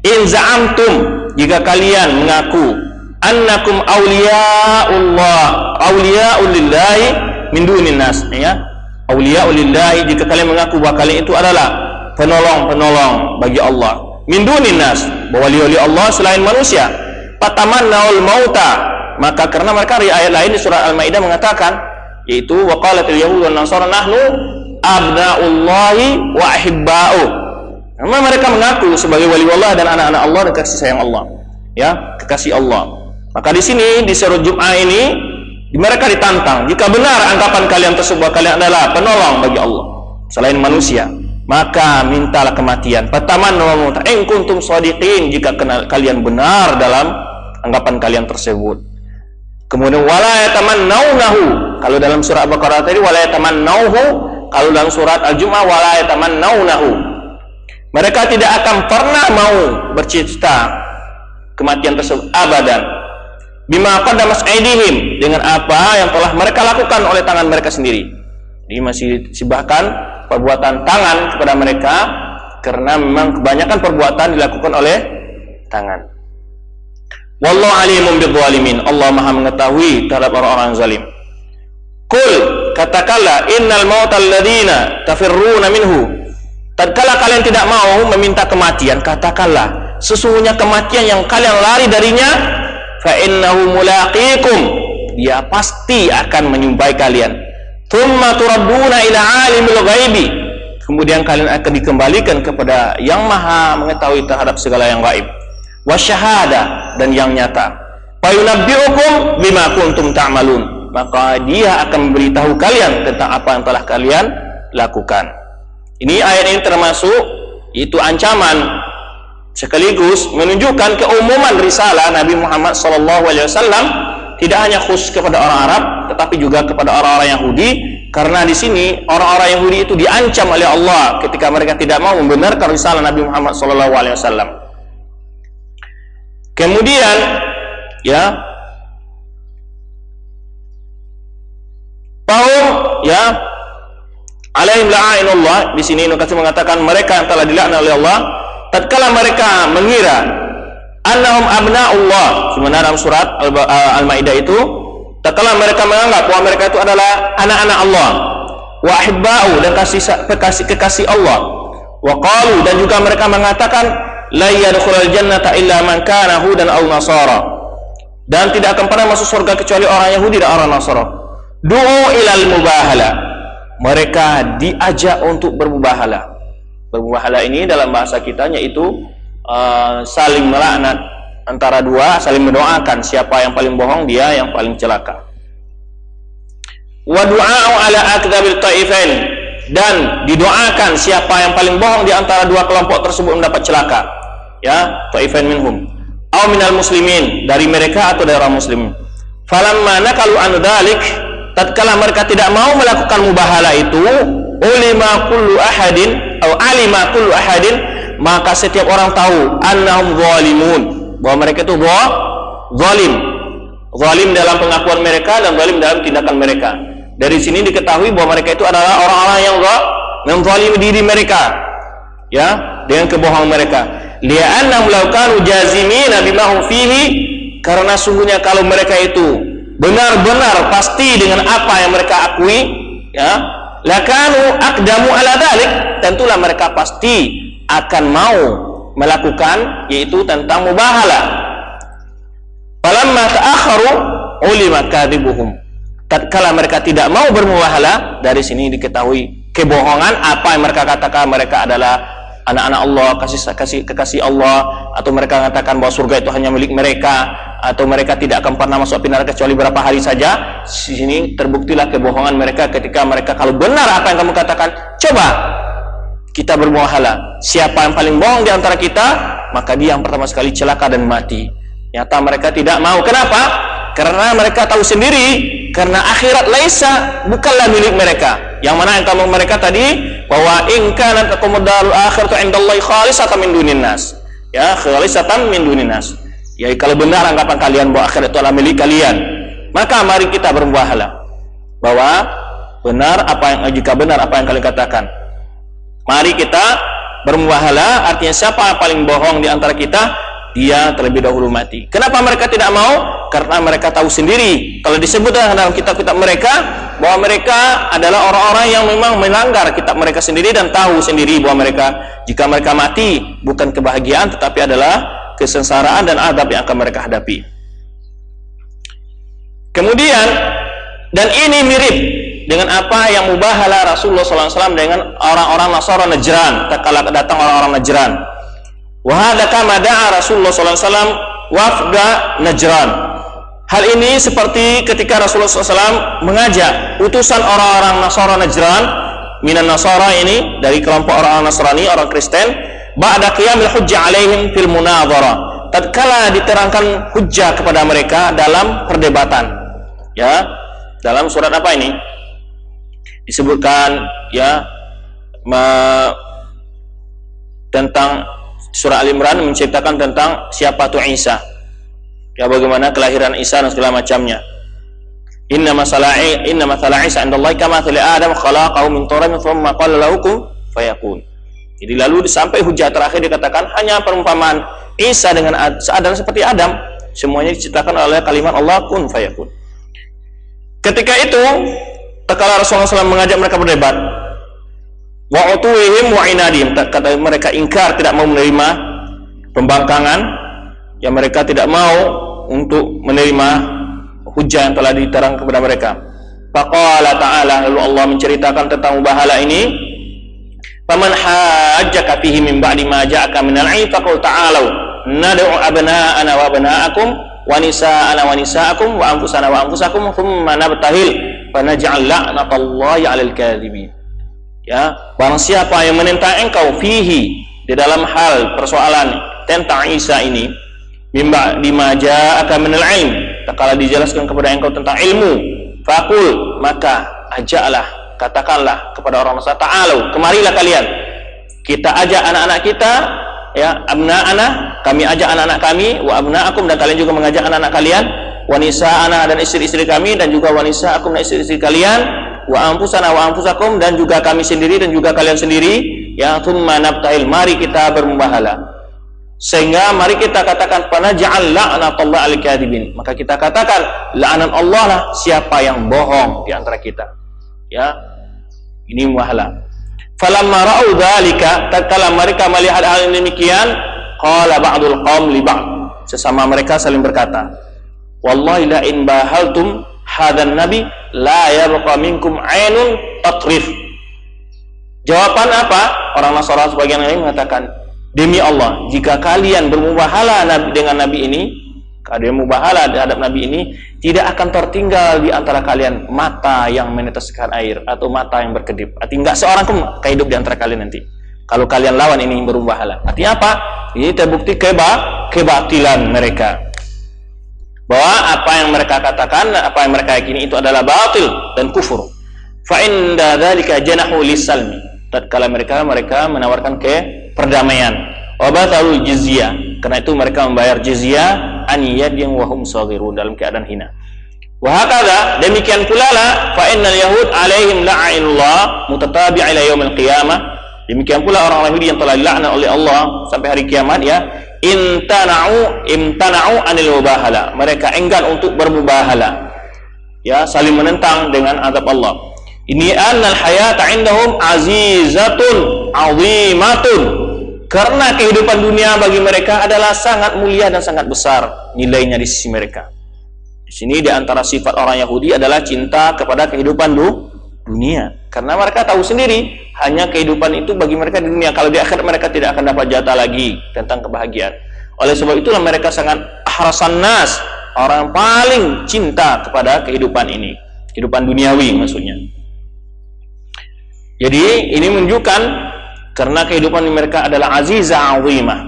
S1: in za'amtum, jika kalian mengaku, annakum awliya'ulillahi min dunin nas, ya, awliya'ulillahi, jika kalian mengaku bahwa kalian itu adalah penolong bagi Allah, min dunin nas, bahwa wali-wali Allah selain manusia, fatamannaul mauta, maka karena mereka di ayat lain di surah Al-Maidah mengatakan, yaitu waqalatil yahud wan nasara nahnu abnaullahi wa ahibba'u, karena mereka mengaku sebagai wali Allah dan anak-anak Allah dan kasih sayang Allah, ya, kekasih Allah. Maka di sini di surah Jum'ah ini mereka ditantang, jika benar anggapan kalian tersebut kalian adalah penolong bagi Allah selain manusia, maka mintalah kematian. Fatamannaw in kuntum shadiqin, jika kalian benar dalam anggapan kalian tersebut. Kemudian wala yatamannawnahu, kalau dalam surah Al-Baqarah tadi wala yatamannawhu, kalau dalam surat Al-Jum'ah wala yatamannawnahu, mereka tidak akan pernah mau bercita kematian tersebut abadan. Bima qaddamas aydihim, dengan apa yang telah mereka lakukan oleh tangan mereka sendiri. Ini masih disebahkan perbuatan tangan kepada mereka, karena memang kebanyakan perbuatan dilakukan oleh tangan. Wallahu alimun bidzalimin, Allah Maha mengetahui terhadap orang-orang zalim. Qul, katakanlah, innal mautal ladzina tafirruna minhu, tatkala kalian tidak mau meminta kematian, katakanlah, sesungguhnya kematian yang kalian lari darinya, fa innahu mulaqikum, dia pasti akan menyumpai kalian. Tsumma turadduna ila alimil ghaibi, kemudian kalian akan dikembalikan kepada yang Maha mengetahui terhadap segala yang gaib, wasyahada, dan yang nyata. Fayunabbi'ukum bima kuntum ta'malun, maka dia akan memberitahu kalian tentang apa yang telah kalian lakukan. Ini ayat ini termasuk itu ancaman, sekaligus menunjukkan keumuman risalah Nabi Muhammad SAW, tidak hanya khusus kepada orang Arab, tetapi juga kepada orang-orang Yahudi, karena di sini orang-orang Yahudi itu diancam oleh Allah ketika mereka tidak mau membenarkan risalah Nabi Muhammad SAW. Kemudian, ya, Fahum ya alaihim la'inullah, di sini Ibnu Katsir mengatakan mereka yang telah dilaknat oleh Allah tatkala mereka mengira annahum abna'ullah, sebenarnya dalam surat Al-Maidah itu tatkala mereka menganggap bahwa mereka itu adalah anak-anak Allah, wa ahibba'u, dan kekasih Allah, wa qalu, dan juga mereka mengatakan la yadkhulul jannata illa man kana hudan aw nasara, dan tidak akan pernah masuk surga kecuali orang Yahudi dan orang Nasara. Du'u ilal mubahala, mereka diajak untuk bermubahala. Bermubahala ini dalam bahasa kitanya itu saling melaknat antara dua, saling mendoakan siapa yang paling bohong dia yang paling celaka. Wa du'a'u ala akdzabil ta'ifain, dan didoakan siapa yang paling bohong di antara dua kelompok tersebut mendapat celaka, ya, ta'ifain minhum aw minal muslimin, dari mereka atau dari orang muslim. Falamma nakalu an dzalik, tatkala mereka tidak mau melakukan mubahala itu, ulima kullu ahadin atau alima kullu ahadin, maka setiap orang tahu annahum zalimun, bahwa mereka itu zalim. Zalim dalam pengakuan mereka dan zalim dalam tindakan mereka. Dari sini diketahui bahwa mereka itu adalah orang-orang yang menzalimi diri mereka, ya, dengan kebohongan mereka. Li'annahum law kanu jazimina bima hum fihi, karena sungguhnya kalau mereka itu benar-benar pasti dengan apa yang mereka akui, ya, lakanu aqdamu ala dzalik, tentulah mereka pasti akan mau melakukan, yaitu tentang mubahala. Falamma ta'akharu ulima kadzibuhum, tatkala mereka tidak mau bermubahala, dari sini diketahui kebohongan apa yang mereka katakan mereka adalah anak-anak Allah, kekasih Allah, atau mereka mengatakan bahwa surga itu hanya milik mereka, atau mereka tidak akan pernah masuk api neraka kecuali beberapa hari saja. Di sini terbuktilah kebohongan mereka ketika mereka, kalau benar apa yang kamu katakan, coba kita bermubahala, siapa yang paling bohong di antara kita, maka dia yang pertama sekali celaka dan mati. Nyata mereka tidak mau. Kenapa? Karena mereka tahu sendiri, karena akhirat laisa, bukanlah milik mereka. Yang mana yang kamu mereka tadi, bahwa in kanat takumud darul akhiratu indallahi khalisatan min dunin nas, ya, khalisatan min dunin nas, ya, kalau benar anggapan kalian bahwa akhirat itu adalah milik kalian, maka mari kita bermubahala bahwa benar apa yang, jika benar apa yang kalian katakan, mari kita bermubahala. Artinya siapa yang paling bohong di antara kita, dia terlebih dahulu mati. Kenapa mereka tidak mau? Karena mereka tahu sendiri, kalau disebut dalam kitab-kitab mereka, bahwa mereka adalah orang-orang yang memang melanggar kitab mereka sendiri, dan tahu sendiri bahwa mereka, jika mereka mati, bukan kebahagiaan tetapi adalah kesengsaraan dan azab yang akan mereka hadapi. Kemudian, dan ini mirip dengan apa yang mubahala Rasulullah SAW dengan orang-orang Nasara Najran, tatkala datang orang-orang Najran. Wa hadza kama da'a Rasulullah SAW wafda Najran. Hal ini seperti ketika Rasulullah SAW mengajak utusan orang-orang Nasara Najran, minan Nasara ini dari kelompok orang Nasrani, orang Kristen, ba'da qiyamil hujjah alaihim fil munadharah, tatkala diterangkan hujjah kepada mereka dalam perdebatan, ya, dalam surat apa ini disebutkan, ya, tentang surah Al-Imran menceritakan tentang siapa tuh Isa, ya, bagaimana kelahiran Isa dan segala macamnya. Inna masalah Isa indallahi kama mathali Adam khalaqahu min turabin thumma qala lahu kun fayakun. Jadi lalu sampai hujah terakhir dikatakan hanya perumpamaan Isa dengan adalah seperti Adam, semuanya diciptakan oleh kalimat Allah kun fayakun. Ketika itu tatkala Rasulullah SAW mengajak mereka berdebat, wa utuhim wa inadim, kata mereka ingkar, tidak mau menerima pembangkangan, ya, mereka tidak mau untuk menerima hujah yang telah diterang kepada mereka. Faqala ta'ala, lalu Allah menceritakan tentang mubahala ini, faman hajjaka fihi min ba'di ma ja'aka minal 'ilmi faqul ta'alu nad'u abna'ana wa abna'akum wa nisa'ana wa nisa'akum wa anfusana wa anfusakum thumma nabtahil fanaj'al la'natallahi 'alal kadhibin. Ya, barang siapa yang menentang engkau fihi, di dalam hal persoalan tentang Isa ini, mimba dimaja akan minal ilm, tatkala dijelaskan kepada engkau tentang ilmu, faqul, maka ajaklah, katakanlah kepada orang Nasrani, ta'alu, kemarilah kalian, kita ajak anak-anak kita, ya, abna'ana, kami ajak anak-anak kami, wa abna'akum, dan kalian juga mengajak anak-anak kalian, wa nisa'ana dan istri-istri kami, dan juga wa nisa'akum dan istri-istri kalian, wa anfusana wa anfusakum dan juga kami sendiri dan juga kalian sendiri, ya, thumma nabtahil, mari kita bermubahalah. Sehingga mari kita katakan panaj'al la'natullah al-kadhibin, maka kita katakan la'nat Allah lah siapa yang bohong di antara kita. Ya, ini mubahalah. Falamma ra'u dzalika, tatkala mereka melihat hal ini demikian, qala ba'dul qaum li ba'd, sesama mereka saling berkata, wallahi la in bahaltum hadan nabi la yabqa minkum 'ainun tatrif. Jawaban apa? Orang Nasara sebagian lain mengatakan, demi Allah, jika kalian bermubahalah dengan Nabi ini, kalian mubahalah terhadap Nabi ini, tidak akan tertinggal di antara kalian mata yang meneteskan air atau mata yang berkedip. Artinya nggak seorang pun hidup di antara kalian nanti kalau kalian lawan ini bermubahalah. Artinya apa? Ini terbukti kebatilan mereka, bahwa apa yang mereka katakan, apa yang mereka yakini itu adalah batil dan kufur. Fa inda dzalika janahu lisalmi, tatkala mereka menawarkan perdamaian, wa batalul jizyah, karena itu mereka membayar jizyah an yadin wa hum saghirun, dalam keadaan hina. Wa hakadha, demikian pula lah, fa innal yahud alaihim la'inullah mutatabi'a ila yaumil qiyamah, demikian pula orang Yahudi yang telah dilaknat oleh Allah sampai hari kiamat, ya, imtana'u anil mubahala, mereka enggan untuk bermubahala, ya, saling menentang dengan azab Allah. Ini annal hayata indahum azizatun azimatun, karena kehidupan dunia bagi mereka adalah sangat mulia dan sangat besar nilainya di sisi mereka. Di sini di antara sifat orang Yahudi adalah cinta kepada kehidupan dunia, karena mereka tahu sendiri hanya kehidupan itu bagi mereka di dunia. Kalau di akhirat mereka tidak akan dapat jatah lagi tentang kebahagiaan. Oleh sebab itulah mereka sangat ahrasan nas, orang paling cinta kepada kehidupan ini, kehidupan duniawi maksudnya. Jadi ini menunjukkan karena kehidupan mereka adalah azizah azimah.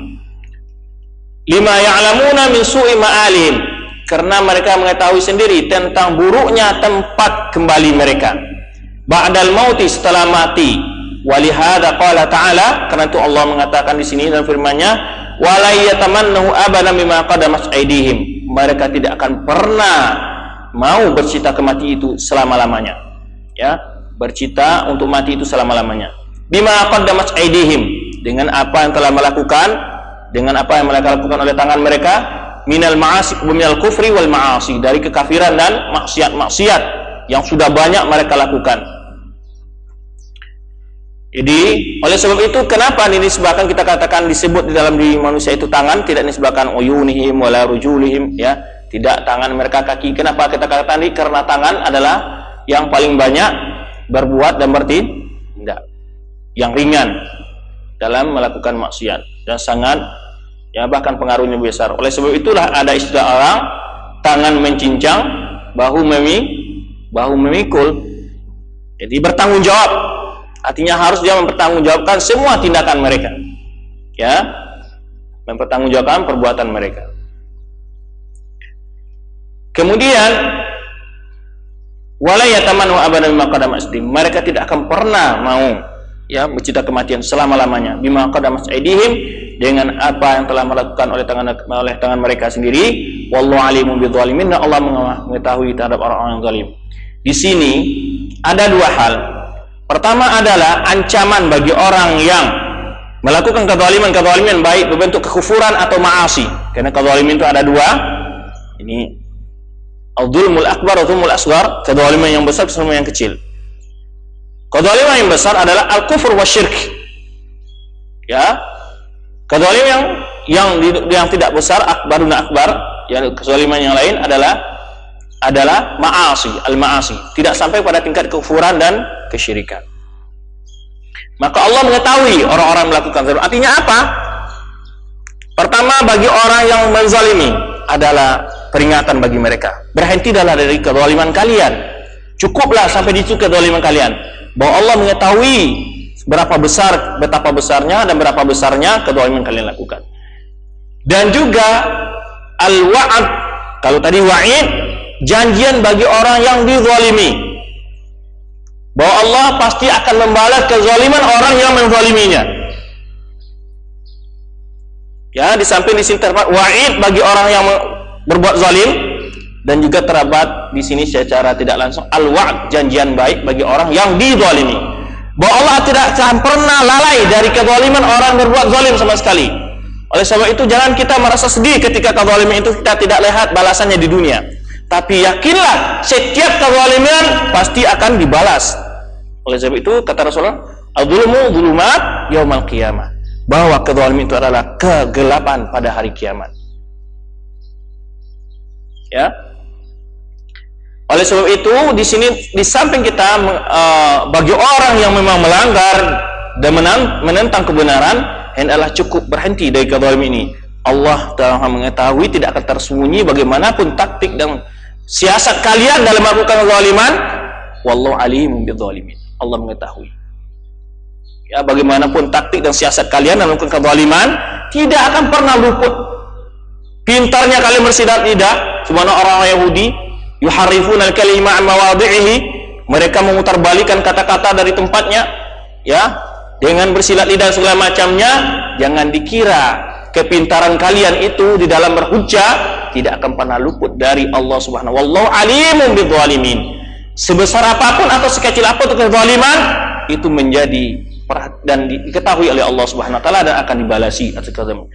S1: Lima ya'lamuna min su'i ma'alihim, karena mereka mengetahui sendiri tentang buruknya tempat kembali mereka. Ba'dal mauti, setelah mati. Walihada qala ta'ala, karena itu Allah mengatakan di sini dalam firman-Nya, wala yatamannahu abadan bima qadamat aydihim, mereka tidak akan pernah mau bercita ke mati itu selama-lamanya. Ya, bercita untuk mati itu selama-lamanya. Bima qaddamat aydihim, dengan apa yang telah melakukan, dengan apa yang mereka lakukan oleh tangan mereka, minal ma'asi wa minal kufri wal ma'asi, dari kekafiran dan maksiat-maksiat yang sudah banyak mereka lakukan. Jadi oleh sebab itu kenapa dinisbahkan, kita katakan disebut di dalam diri manusia itu tangan, tidak disebutkan uyunihim wala rujulihim, ya, tidak tangan mereka kaki. Kenapa kita katakan ini? Karena tangan adalah yang paling banyak berbuat dan bertindak, yang ringan dalam melakukan maksiat dan sangat, ya, bahkan pengaruhnya besar. Oleh sebab itulah ada istilah orang tangan mencincang, bahu memikul. Jadi bertanggung jawab, artinya harus dia mempertanggungjawabkan semua tindakan mereka, ya, mempertanggungjawabkan perbuatan mereka. Kemudian wala yatamannu abadan bima qadamat aydihim, mereka tidak akan pernah mau, ya, bercita kematian selama-lamanya. Bima qadamat aydihim, dengan apa yang telah melakukan oleh tangan mereka sendiri. Wallahu alimun bidzalimin, Allah mengetahui terhadap orang-orang yang zalim. Di sini ada dua hal. Pertama adalah ancaman bagi orang yang melakukan kezaliman baik berbentuk kekufuran atau ma'asi. Karena kezaliman itu ada dua. Ini al-dzulmul akbar wa dzulmul asghar, kezaliman yang besar, kezaliman yang kecil. Kezaliman yang besar adalah al-kufur wa syirk. Ya. Kezaliman yang tidak besar, akbarun akbar, ya, kezaliman yang lain adalah ma'asi, al-ma'asi, tidak sampai pada tingkat kekufuran dan kesyirikan. Maka Allah mengetahui orang-orang melakukan zalim. Artinya apa? Pertama, bagi orang yang menzalimi adalah peringatan bagi mereka. Berhentilah dari kezaliman kalian. Cukuplah sampai di situ kezaliman kalian. Bahwa Allah mengetahui betapa besarnya dan berapa besarnya kezaliman kalian lakukan. Dan juga al-wa'ad, kalau tadi wa'id, janjian bagi orang yang dizalimi, bahwa Allah pasti akan membalas kezaliman orang yang menzaliminya. Ya, di samping di sini terdapat wa'id bagi orang yang berbuat zalim, Dan juga terdapat di sini secara tidak langsung al-wa'd, janjian baik bagi orang yang dizalimi. Bahwa Allah tidak pernah lalai dari kezaliman orang berbuat zalim sama sekali. Oleh sebab itu jangan kita merasa sedih ketika kezaliman itu kita tidak lihat balasannya di dunia. Tapi yakinlah setiap kezaliman pasti akan dibalas. Oleh sebab itu kata Rasulullah, "Adz-dzulmu dzulumat yaumal qiyamah." Bahwa kezaliman itu adalah kegelapan pada hari kiamat. Ya. Oleh sebab itu di sini di samping kita bagi orang yang memang melanggar dan menentang kebenaran, hendaklah cukup berhenti dari kezaliman ini. Allah telah mengetahui, tidak akan tersembunyi bagaimanapun taktik dan siasat kalian dalam melakukan kezaliman. Wallahu alimun bidzalimin. Allah mengetahui. Ya, bagaimanapun taktik dan siasat kalian dalam melakukan kezaliman, tidak akan pernah luput. Pintarnya kalian bersilat lidah, sebagaimana orang Yahudi, yuharrifuna al-kalima an mawadhi'ihi, mereka memutarbalikan kata-kata dari tempatnya, ya, dengan bersilat lidah segala macamnya. Jangan dikira kepintaran kalian itu di dalam berhujjah tidak akan pernah luput dari Allah Subhanahu. Wallahu alimun bidzalimin. Sebesar apapun atau sekecil apapun kezaliman itu menjadi dan diketahui oleh Allah Subhanahu wa taala dan akan dibalasi atas kezaliman.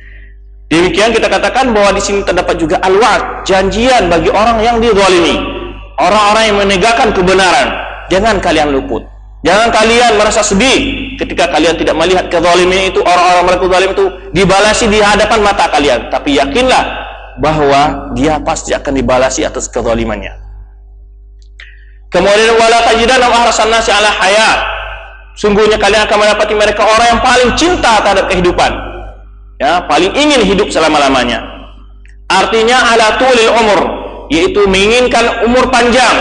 S1: Demikian kita katakan bahwa di sini terdapat juga al-wa'd, janjian bagi orang yang dizalimi, orang-orang yang menegakkan kebenaran. Jangan kalian luput, jangan kalian merasa sedih ketika kalian tidak melihat kezaliman itu, orang-orang melakukan zalim itu dibalasi di hadapan mata kalian. Tapi yakinlah bahwa dia pasti akan dibalasi atas kezalimannya. Kemudian wala tajidanna ahrasan nasi ala hayat, sungguhnya kalian akan mendapati mereka orang yang paling cinta terhadap kehidupan, ya, paling ingin hidup selama-lamanya. Artinya ala tulil umur, yaitu menginginkan umur panjang.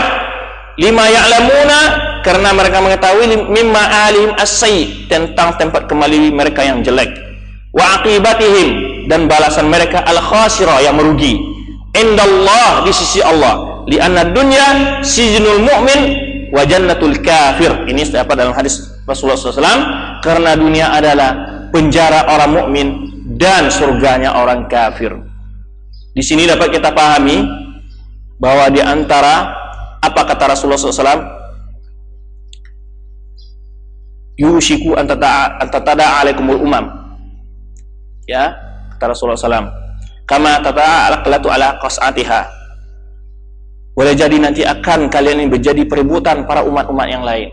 S1: Lima ya'lamuna, karena mereka mengetahui mimma alim as-sayyi, tentang tempat kembali mereka yang jelek. Wa aqibatihim, dan balasan mereka al-khasirah, yang merugi. Indallah, di sisi Allah. Li'anna dunya sijnul mu'min wa jannatul kafir. Ini apa dalam hadis Rasulullah SAW, karena dunia adalah penjara orang mukmin dan surganya orang kafir. Di sini dapat kita pahami bahwa di antara apa kata Rasulullah SAW, yushiku antatada alaikumul umam, ya, kata Rasulullah SAW, kama tata'a al-qlatu ala qas'atiha. Boleh jadi nanti akan kalian ini menjadi perebutan para umat-umat yang lain,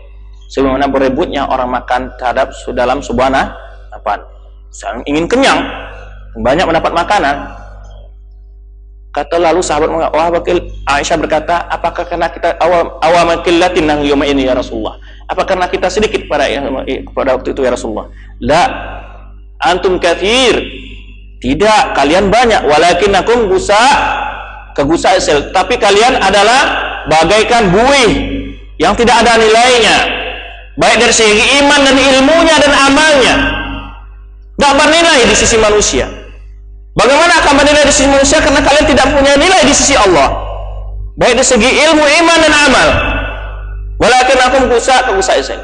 S1: sebagaimana berebutnya orang makan terhadap dalam sebuah napan. Saling ingin kenyang, banyak mendapat makanan. Kata lalu sahabat Aisyah berkata, apakah karena kita awam qillatin nang yawma ini ya Rasulullah? Apa karena kita sedikit pada waktu itu ya Rasulullah? La, antum katsir. Tidak, kalian banyak. Walakinakum kegusa sel, tapi kalian adalah bagaikan buih yang tidak ada nilainya, baik dari segi iman dan ilmunya dan amalnya, tidak bernilai di sisi manusia. Bagaimana akan bernilai di sisi manusia? Karena kalian tidak punya nilai di sisi Allah, baik dari segi ilmu, iman dan amal. Walakinakum kegusa sel.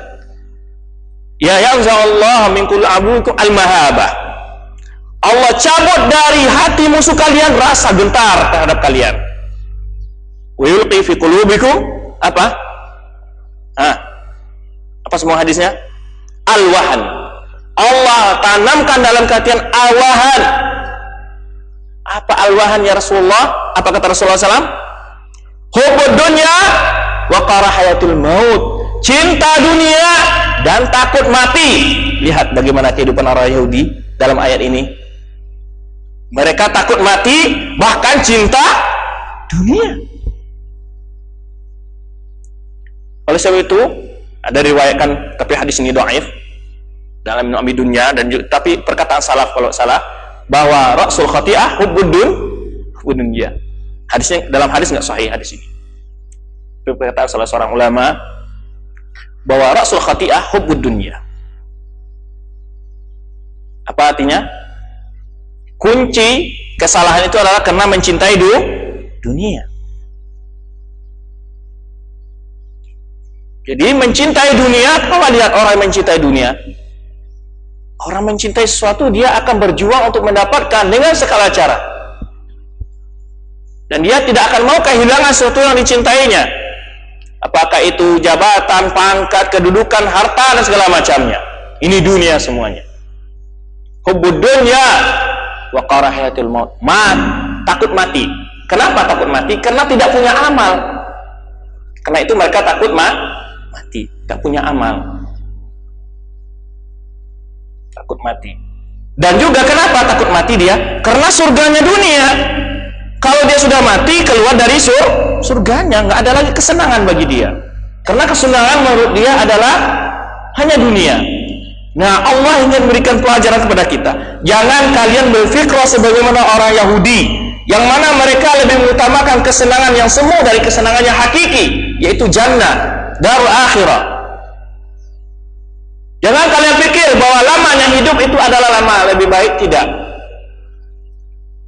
S1: Ya yanzallahu min kulli abuikum al-mahabah. Allah cabut dari hati musuh kalian rasa gentar terhadap kalian. Wa yulqi fi qulubikum apa? Apa semua hadisnya? Al-wahan. Allah tanamkan dalam kalian al-wahan. Apa al-wahan ya Rasulullah? Apa kata Rasulullah SAW? Hubbud dunya wa karahayatul maut. Cinta dunia dan takut mati. Lihat bagaimana kehidupan orang Yahudi dalam ayat ini. Mereka takut mati, bahkan cinta dunia. Oleh sebab itu, ada riwayatkan, tapi hadis ini dhaif dalam Ibnu Abi Dunya, dan juga, tapi perkataan salaf kalau salah, bahwa ra'sul khati'ah hubbud dunya. Hadisnya dalam hadis nggak sahih hadis ini. Itu perkataan salah seorang ulama bahwa ra'sul khati'ah hubbud dunya. Apa artinya? Kunci kesalahan itu adalah karena mencintai dunia. Jadi mencintai dunia, apa lihat orang yang mencintai dunia? Orang mencintai sesuatu, dia akan berjuang untuk mendapatkan dengan segala cara. Dan dia tidak akan mau kehilangan sesuatu yang dicintainya. Apakah itu jabatan, pangkat, kedudukan, harta, dan segala macamnya. Ini dunia semuanya. Hubbud dunya wa karahiyatul maut. Takut mati. Kenapa takut mati? Karena tidak punya amal. Karena itu mereka takut mati. Tidak punya amal. Takut mati. Dan juga kenapa takut mati dia? Karena surganya dunia. Kalau dia sudah mati, keluar dari surganya, nggak ada lagi kesenangan bagi dia. Karena kesenangan menurut dia adalah hanya dunia. Nah, Allah ingin memberikan pelajaran kepada kita. Jangan kalian berfikir sebagaimana orang Yahudi, yang mana mereka lebih mengutamakan kesenangan yang semu dari kesenangan yang hakiki, yaitu jannah, darul akhirah. Jangan kalian pikir bahwa lamanya hidup itu adalah lama, lebih baik tidak.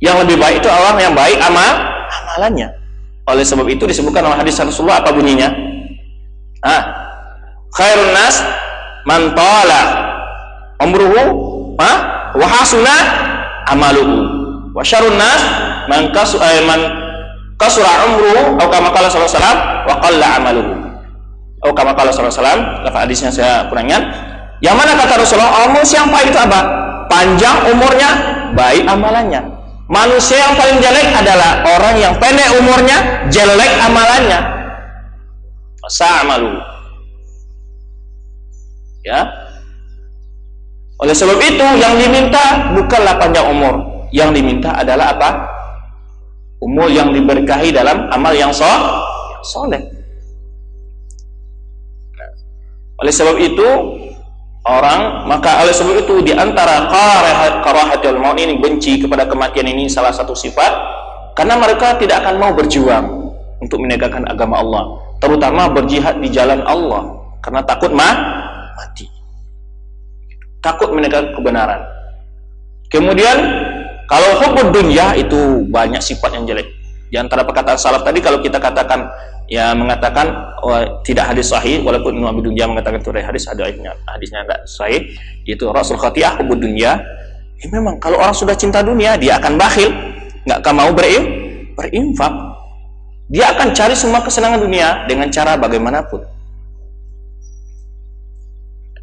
S1: Yang lebih baik itu orang yang baik amalannya. Oleh sebab itu disebutkan dalam hadis Rasulullah, apa bunyinya? Khairun nas man tala umruhu wa hasuna amaluhu, wa syarrun nas man kasura umruhu atau kama qala sallallahu alaihi wasallam wa qalla amaluhu. Atau kama qala sallallahu alaihi wasallam, lafaz hadisnya saya kurangkan. Yang mana kata Rasulullah, manusia yang baik itu apa? Panjang umurnya, baik amalannya. Manusia yang paling jelek adalah orang yang pendek umurnya, jelek amalannya. Sa'amalu. Ya. Oleh sebab itu yang diminta bukanlah panjang umur. Yang diminta adalah apa? Umur yang diberkahi dalam amal yang soleh. Oleh sebab itu oleh sebab itu di antara karahatul maut ini, benci kepada kematian ini salah satu sifat, karena mereka tidak akan mau berjuang untuk menegakkan agama Allah, terutama berjihad di jalan Allah, karena takut mati, takut menegakkan kebenaran. Kemudian kalau hubbud dunya itu banyak sifat yang jelek. Di antara perkataan salaf tadi, kalau kita katakan mengatakan tidak hadis sahih, walaupun Ibnu Abi Dunya mengatakan itu hadis, ada hadisnya tidak sahih, yaitu Rasul Khati'ah hubbud dunya. Memang kalau orang sudah cinta dunia, dia akan bakhil, nggak akan mau berinfak. Dia akan cari semua kesenangan dunia dengan cara bagaimanapun.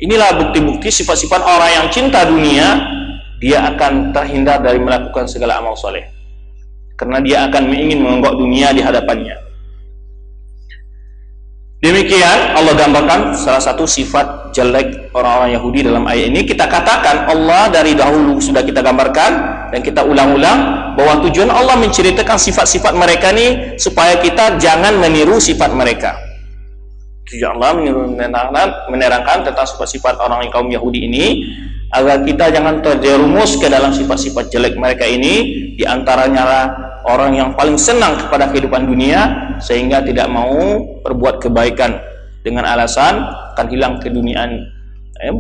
S1: Inilah bukti-bukti sifat-sifat orang yang cinta dunia. Dia akan terhindar dari melakukan segala amal soleh, karena dia akan ingin mengonggok dunia di hadapannya. Demikian Allah gambarkan salah satu sifat jelek orang-orang Yahudi dalam ayat ini. Kita katakan Allah dari dahulu sudah kita gambarkan dan kita ulang-ulang bahwa tujuan Allah menceritakan sifat-sifat mereka ini supaya kita jangan meniru sifat mereka. Tujuan Allah menerangkan tentang sifat-sifat orang kaum Yahudi ini agar kita jangan terjerumus ke dalam sifat-sifat jelek mereka ini. Di antaranya lah orang yang paling senang kepada kehidupan dunia sehingga tidak mau berbuat kebaikan dengan alasan akan hilang keduniaan.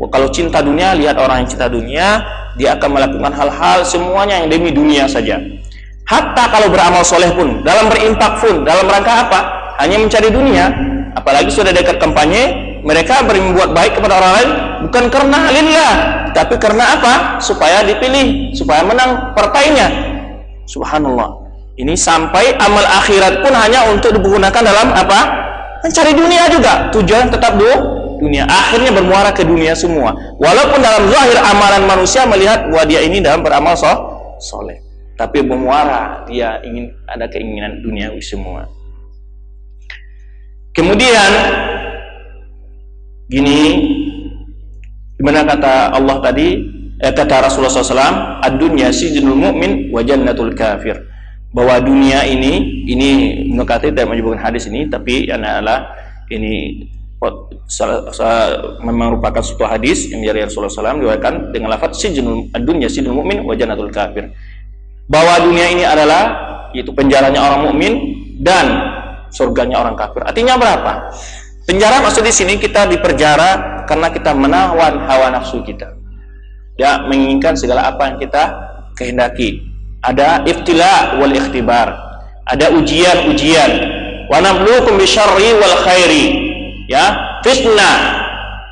S1: Kalau cinta dunia, lihat orang yang cinta dunia, dia akan melakukan hal-hal semuanya yang demi dunia saja. Hatta kalau beramal soleh pun, dalam berinfak pun, dalam rangka apa? Hanya mencari dunia. Apalagi sudah dekat kampanye, mereka berbuat baik kepada orang lain bukan karena lillah, tapi karena apa? Supaya dipilih, supaya menang partainya. Subhanallah. Ini sampai amal akhirat pun hanya untuk digunakan dalam apa? Mencari dunia juga. Tujuan tetap dunia. Akhirnya bermuara ke dunia semua. Walaupun dalam zahir amalan manusia melihat bahwa dia ini dalam beramal soleh, tapi bermuara dia ingin ada keinginan duniawi semua. Kemudian gini, dimana kata Allah tadi, kata Rasulullah SAW, ad-dunya sijnul mu'min wa jannatul kafir. Bahwa dunia ini menukati tidak menyebutkan hadis ini, tapi adalah ini merupakan suatu hadis yang dari Rasulullah SAW diriwayatkan dengan lafaz sijnul ad-dunya sijnul mu'min wa jannatul kafir. Bahwa dunia ini adalah yaitu penjaranya orang mukmin dan surganya orang kafir. Artinya berapa? Penjara maksud di sini kita dipenjara karena kita menawan hawa nafsu kita. Ya, menginginkan segala apa yang kita kehendaki. Ada ibtila wal ikhtibar, ada ujian-ujian. Wa nabluukum bisyarri wal khairi, ya, fitnah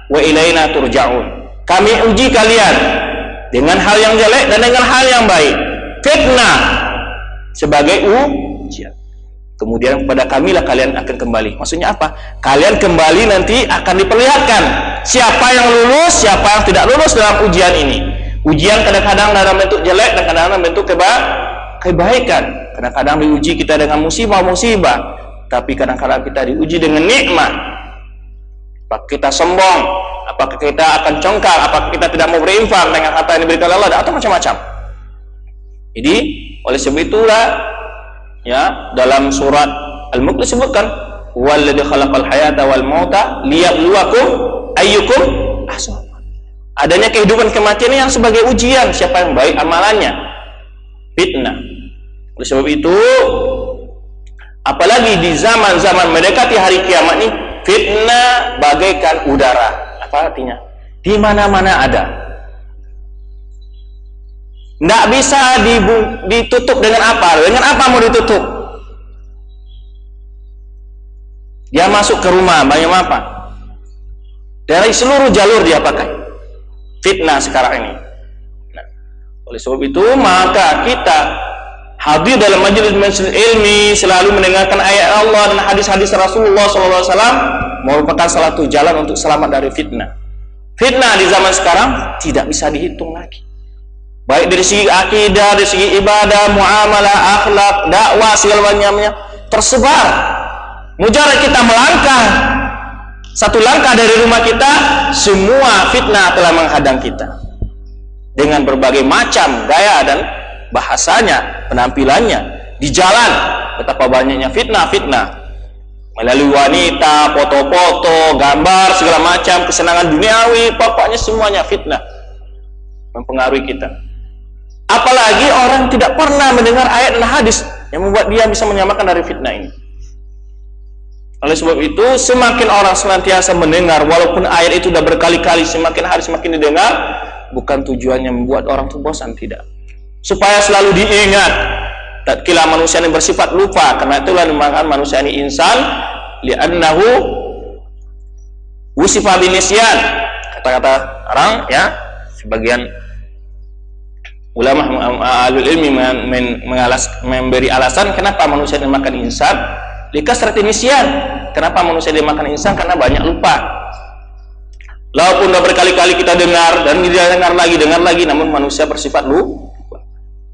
S1: wa ilaina turja'un. Kami uji kalian dengan hal yang jelek dan dengan hal yang baik. Fitnah sebagai ujian. Kemudian kepada kamilah kalian akan kembali. Maksudnya apa? Kalian kembali nanti akan diperlihatkan siapa yang lulus, siapa yang tidak lulus dalam ujian ini. Ujian kadang-kadang dalam bentuk jelek dan kadang-kadang dalam bentuk kebaikan. Kadang-kadang diuji kita dengan musibah-musibah, tapi kadang-kadang kita diuji dengan nikmat. Apakah kita sombong? Apakah kita akan congkak? Apakah kita tidak mau berinfak dengan harta yang diberikan Allah? Atau macam-macam. Jadi oleh sebab itulah, ya, dalam surat Al-Mulk disebutkan walladzi khalaqal hayata wal mauta liyabluwakum ayyukum ahsanu. Adanya kehidupan kematian yang sebagai ujian siapa yang baik amalannya, fitnah. Oleh sebab itu, apalagi di zaman-zaman mendekati hari kiamat ini, fitnah bagaikan udara. Apa artinya? Di mana-mana ada. Tidak bisa ditutup dengan apa? Dengan apa mau ditutup? Dia masuk ke rumah, banyak apa? Dari seluruh jalur dia pakai. Fitnah sekarang ini. Nah, oleh sebab itu, maka kita hadir dalam majelis ilmi, selalu mendengarkan ayat Allah dan hadis-hadis Rasulullah SAW merupakan salah satu jalan untuk selamat dari fitnah. Fitnah di zaman sekarang tidak bisa dihitung lagi. Baik dari segi akidah, dari segi ibadah, muamalah, akhlak, dakwah, segala macamnya tersebar. Mujarab kita melangkah satu langkah dari rumah kita, semua fitnah telah menghadang kita dengan berbagai macam gaya dan bahasanya, penampilannya di jalan. Betapa banyaknya fitnah melalui wanita, foto-foto, gambar, segala macam kesenangan duniawi, pokoknya semuanya fitnah mempengaruhi kita. Apalagi orang tidak pernah mendengar ayat dan hadis yang membuat dia bisa menyamakan dari fitnah ini. Oleh sebab itu, semakin orang senantiasa mendengar, walaupun ayat itu sudah berkali-kali, semakin hari semakin didengar, bukan tujuannya membuat orang itu bosan, tidak. Supaya selalu diingat. Tatkala manusia ini bersifat lupa, karena itulah dinamakan manusia ini insan, li'annahu wusifa binisyan. Kata-kata orang, ya, sebagian ulama ahlul ilmi memberi alasan kenapa manusia dimakan insan, likasrati nisyan. Kenapa manusia dimakan insan? Karena banyak lupa. Walaupun sudah berkali-kali kita dengar dan dengar lagi, namun manusia bersifat lupa.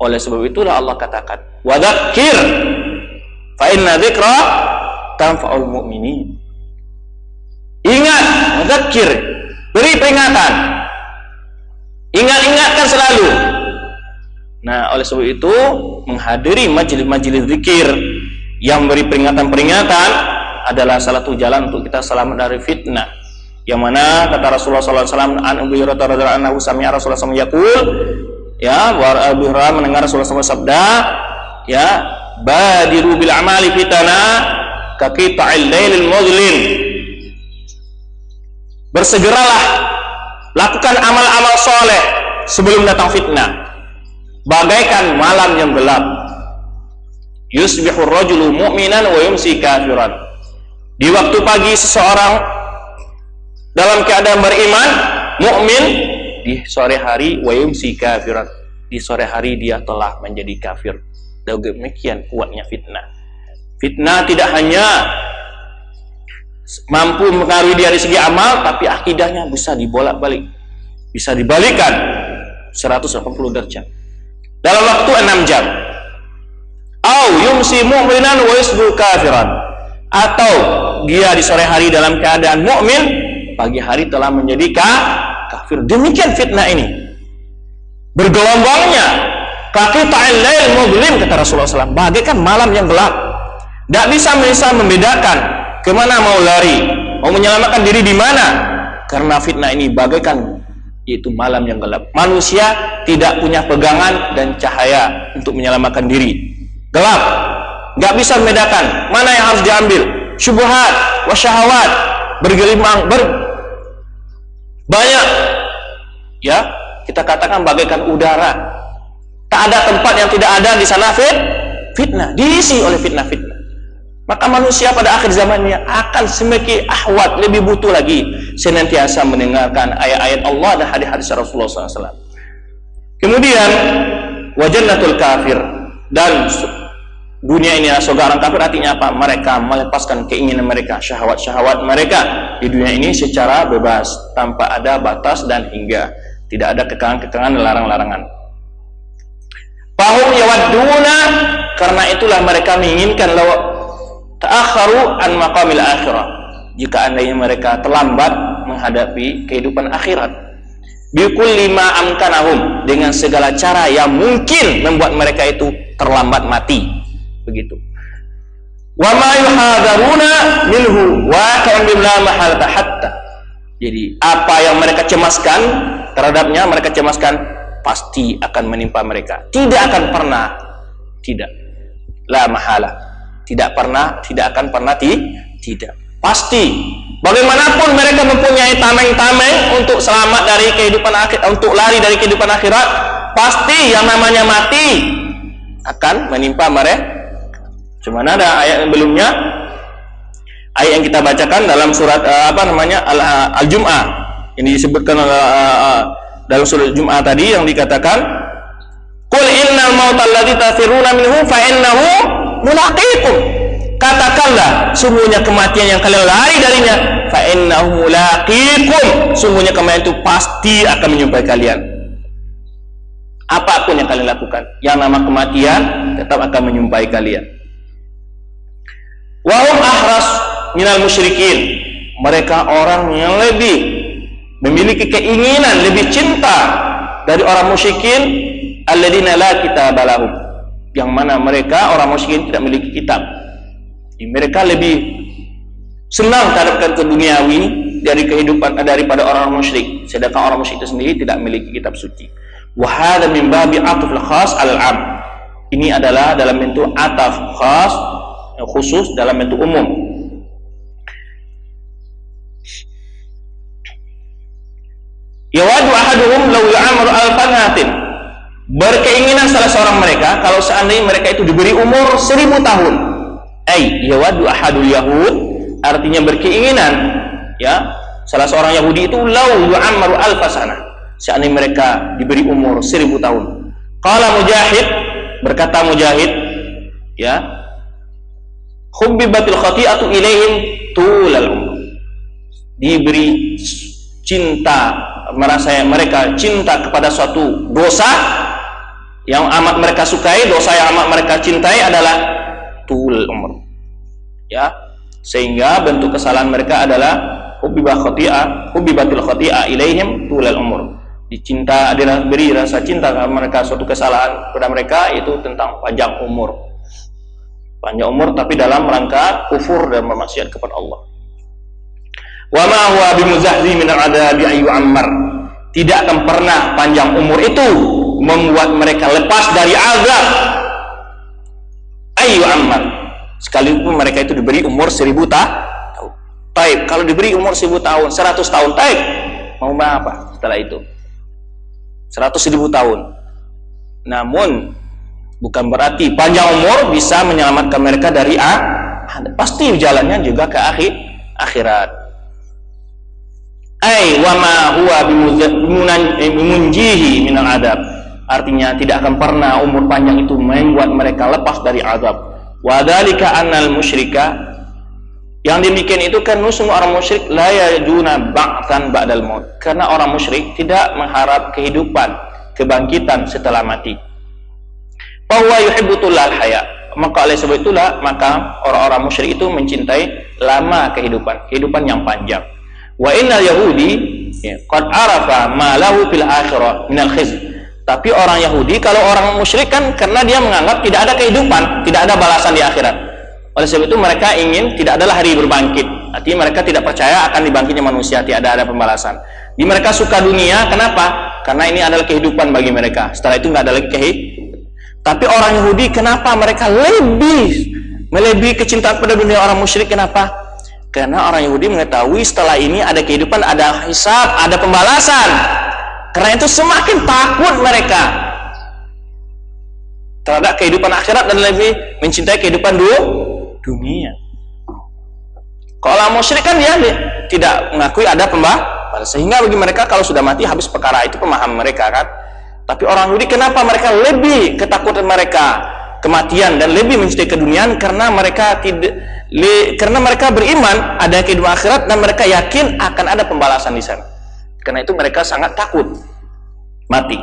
S1: Oleh sebab itulah Allah katakan, wadzakir fa inna dzikra tanfa'ul mu'minin. Ingat, wadzakir, beri peringatan, ingatkan selalu. Nah, oleh sebab itu menghadiri majelis-majelis zikir yang beri peringatan-peringatan adalah salah satu jalan untuk kita selamat dari fitnah. Yang mana kata Rasulullah SAW, an Abu Hurairah radhiyallahu anhu sami'a Rasulullah SAW yaqul, ya, wa Abu Hurairah mendengar Rasulullah SAW sabda, ya, badiru bil amali fitana ka qita'il lailil muzlim. Bersegeralah lakukan amal-amal soleh sebelum datang fitnah. Bagaikan malam yang gelap. Yusbihur rajulu mu'minan wa yumsi kafiran. Di waktu pagi seseorang dalam keadaan beriman, mukmin, di sore hari wa yumsi kafiran. Di sore hari dia telah menjadi kafir. Demikian kuatnya fitnah. Fitnah tidak hanya mampu mengaruhi dia dari segi amal, tapi akidahnya bisa dibolak-balik, bisa dibalikan 180 derajat dalam waktu 6 jam. Au yumsi mu'minan wa yusbihu kafiran. Atau dia di sore hari dalam keadaan mukmin, pagi hari telah menjadi kafir. Demikian fitnah ini. Bergelombangnya qita'il lail muzlim, kata Rasulullah SAW, bagaikan malam yang gelap. Tidak bisa membedakan kemana mau lari, mau menyelamatkan diri di mana. Karena fitnah ini bagaikan yaitu malam yang gelap. Manusia tidak punya pegangan dan cahaya untuk menyelamatkan diri. Gelap, nggak bisa membedakan mana yang harus diambil. Syubhat, wasyahawat, bergelimang, banyak. Ya, kita katakan bagaikan udara. Tak ada tempat yang tidak ada di sana fitnah, diisi oleh fitnah-fitnah. Maka manusia pada akhir zamannya akan semakin ahwat, lebih butuh lagi senantiasa mendengarkan ayat-ayat Allah dan hadis-hadis Rasulullah SAW. Kemudian wajannatul kafir, dan dunia ini adalah surga orang kafir, artinya apa? Mereka melepaskan keinginan mereka, syahwat-syahwat mereka di dunia ini secara bebas, tanpa ada batas dan hingga. Tidak ada kekangan-kekangan, larang-larangan. Fahum yawadduna, karena itulah mereka menginginkan law ta'akharu an maqamil akhirah, jika andainya mereka terlambat menghadapi kehidupan akhirat. Bikulli ma amkanahum, dengan segala cara yang mungkin membuat mereka itu terlambat mati. Begitu. Wa ma yuhadaruna minhu waqi'un bila mahalata hatta. Jadi apa yang mereka cemaskan terhadapnya, mereka cemaskan pasti akan menimpa mereka. Tidak akan pernah, tidak. La mahala. Tidak pernah, tidak akan pernah, tidak. Pasti. Bagaimanapun mereka mempunyai tameng-tameng untuk selamat dari kehidupan akhirat, untuk lari dari kehidupan akhirat, pasti yang namanya mati akan menimpa mereka. Cuma ada ayat yang sebelumnya, ayat yang kita bacakan dalam surat Al-Jum'ah, ini disebutkan dalam surat Jum'ah tadi yang dikatakan, qul innal mautal ladzi tafiruna minhu fa innahu mulaqikum. Katakanlah, sungguhnya kematian yang kalian lari darinya, fa innahu mulaqikum, sungguhnya kematian itu pasti akan menjumpai kalian. Apapun yang kalian lakukan, yang nama kematian tetap akan menjumpai kalian. Wa hum ahras minal musyrikin, mereka orang yang lebih memiliki keinginan, lebih cinta dari orang musyrikin, alladzina la kitaba lahum, yang mana mereka orang musyrikin tidak memiliki kitab. Mereka lebih senang terhadap duniawi dari kehidupan daripada orang musyrik, sedangkan orang musyrik itu sendiri tidak memiliki kitab suci. Wa hadza min babi atfil khas al-am, ini adalah dalam bentuk ataf khas, khusus dalam bentuk umum. Yawadu ahaduhum law yu'amaru alfanatin, berkeinginan salah seorang mereka kalau seandainya mereka itu diberi umur 1000 tahun. Yawadu ahadul yahud, artinya berkeinginan, ya, salah seorang Yahudi itu law yu'amaru alfasana, seandainya mereka diberi umur 1000 tahun. Qala Mujahid, berkata Mujahid, ya, hubbibatil khati'atu ilaihim tulal umur, diberi cinta, merasa mereka cinta kepada suatu dosa yang amat mereka sukai, dosa yang amat mereka cintai adalah tul umur, ya, sehingga bentuk kesalahan mereka adalah hubbibatil khati'a ilaihim tulal umur, dicinta, diberi rasa cinta mereka suatu kesalahan kepada mereka, itu tentang panjang umur, tapi dalam rangka kufur dan bermaksiat kepada Allah. Wa ma huwa bimuzahzi min al-'adabi ayu ammar, tidak akan pernah panjang umur itu membuat mereka lepas dari azab. Ayu ammar, sekalipun mereka itu diberi umur 1000 tahun. Taib, kalau diberi umur 1000 tahun, 100 tahun, taib, mau apa setelah itu? 100.000 tahun. Namun bukan berarti panjang umur bisa menyelamatkan mereka dari pasti jalannya juga ke akhirat. Wa ma huwa bimunjihi minal adab, artinya tidak akan pernah umur panjang itu membuat mereka lepas dari azab. Wa dzalika annal musyrika, yang demikian itu kan semua orang musyrik la yajuna ba'tsan ba'dal maut, karena orang musyrik tidak mengharap kehidupan, kebangkitan setelah mati. Bahwa yuhibbutul haya, maka oleh sebab itulah maka orang-orang musyrik itu mencintai lama kehidupan yang panjang. Wa innal yahudi qad arafa ma lahu fil akhirah minal khizy, tapi orang Yahudi, kalau orang musyrik kan karena dia menganggap tidak ada kehidupan, tidak ada balasan di akhirat, oleh sebab itu mereka ingin tidak adalah hari berbangkit, artinya mereka tidak percaya akan dibangkitnya manusia, tidak ada pembalasan. Di mereka suka dunia, kenapa? Karena ini adalah kehidupan bagi mereka, setelah itu nggak ada lagi kehidupan. Tapi orang Yahudi, kenapa mereka melebihi kecintaan pada dunia orang musyrik? Kenapa? Karena orang Yahudi mengetahui setelah ini ada kehidupan, ada hisab, ada pembalasan. Karena itu semakin takut mereka terhadap kehidupan akhirat dan lebih mencintai kehidupan dunia. Kalau orang musyrik kan dia tidak mengakui ada pembalasan, sehingga bagi mereka kalau sudah mati habis perkara, itu pemahaman mereka kan. Tapi orang Yahudi, kenapa mereka lebih ketakutan mereka kematian dan lebih mencintai keduniaan karena mereka beriman ada kehidupan akhirat dan mereka yakin akan ada pembalasan di sana. Karena itu mereka sangat takut mati.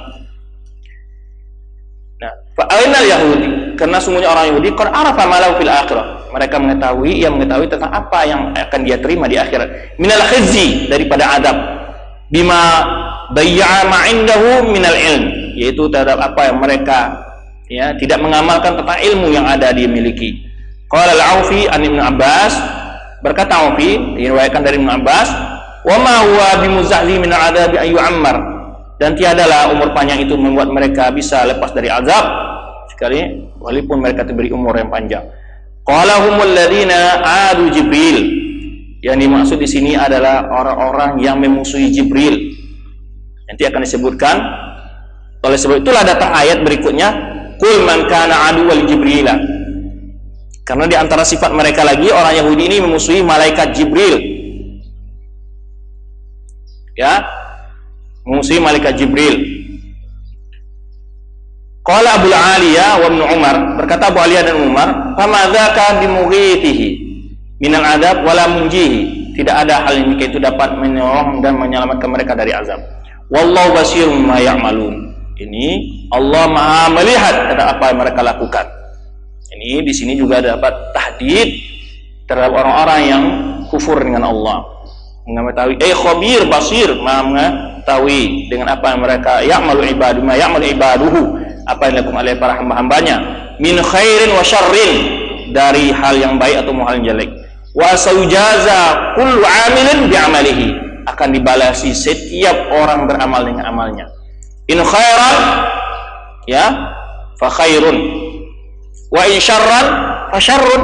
S1: Nah, fa'ainal Yahudi, karena sungguhnya orang Yahudi qad arafa ma lahu fil akhirah. Mereka mengetahui tentang apa yang akan dia terima di akhirat. Minal khizyi, daripada adab. Bima dayya'a ma 'indahu minal ilm, yaitu terhadap apa yang mereka tidak mengamalkan tentang ilmu yang ada dia miliki. Qala al-Aufi an Ibnu Abbas, berkata Aufi, diriwayatkan dari Ibnu Abbas, wa ma huwa bimuzahzi min al-'adabi ay yu'ammar, dan tiadalah umur panjang itu membuat mereka bisa lepas dari azab sekali walaupun mereka diberi umur yang panjang. Qala humul ladzina adu Jibril, yang dimaksud di sini adalah orang-orang yang memusuhi Jibril. Nanti akan disebutkan. Oleh sebab itulah datang ayat berikutnya, qul man kana aduwwal Jibril. Karena di antara sifat mereka lagi orang Yahudi ini memusuhi malaikat Jibril. Ya, memusuhi malaikat Jibril. Qala Abu Aliyah wa Ibnu Umar, berkata Abu Aliyah dan Umar, famadzaka bimughithihi minal adab wala munjihi, tidak ada hal yang itu dapat menolong dan menyelamatkan mereka dari azab. Wallahu basirun bima ya'malun, ini Allah Maha melihat terhadap apa yang mereka lakukan. Ini di sini juga dapat tahdid terhadap orang-orang yang kufur dengan Allah, mengetahui khabir basir, Maha mengetahui dengan apa yang mereka ya'malu ibadu ma ya'malu ibaduhu, apa yang dilakukan oleh para hamba-hambanya, min khairin wa syarrin, dari hal yang baik atau hal yang jelek. Wa sayujaza kullu 'amilin bi'amalihi, akan dibalasi setiap orang beramal dengan amalnya. In khairan fa khairun, wa in syarran fa syarrun.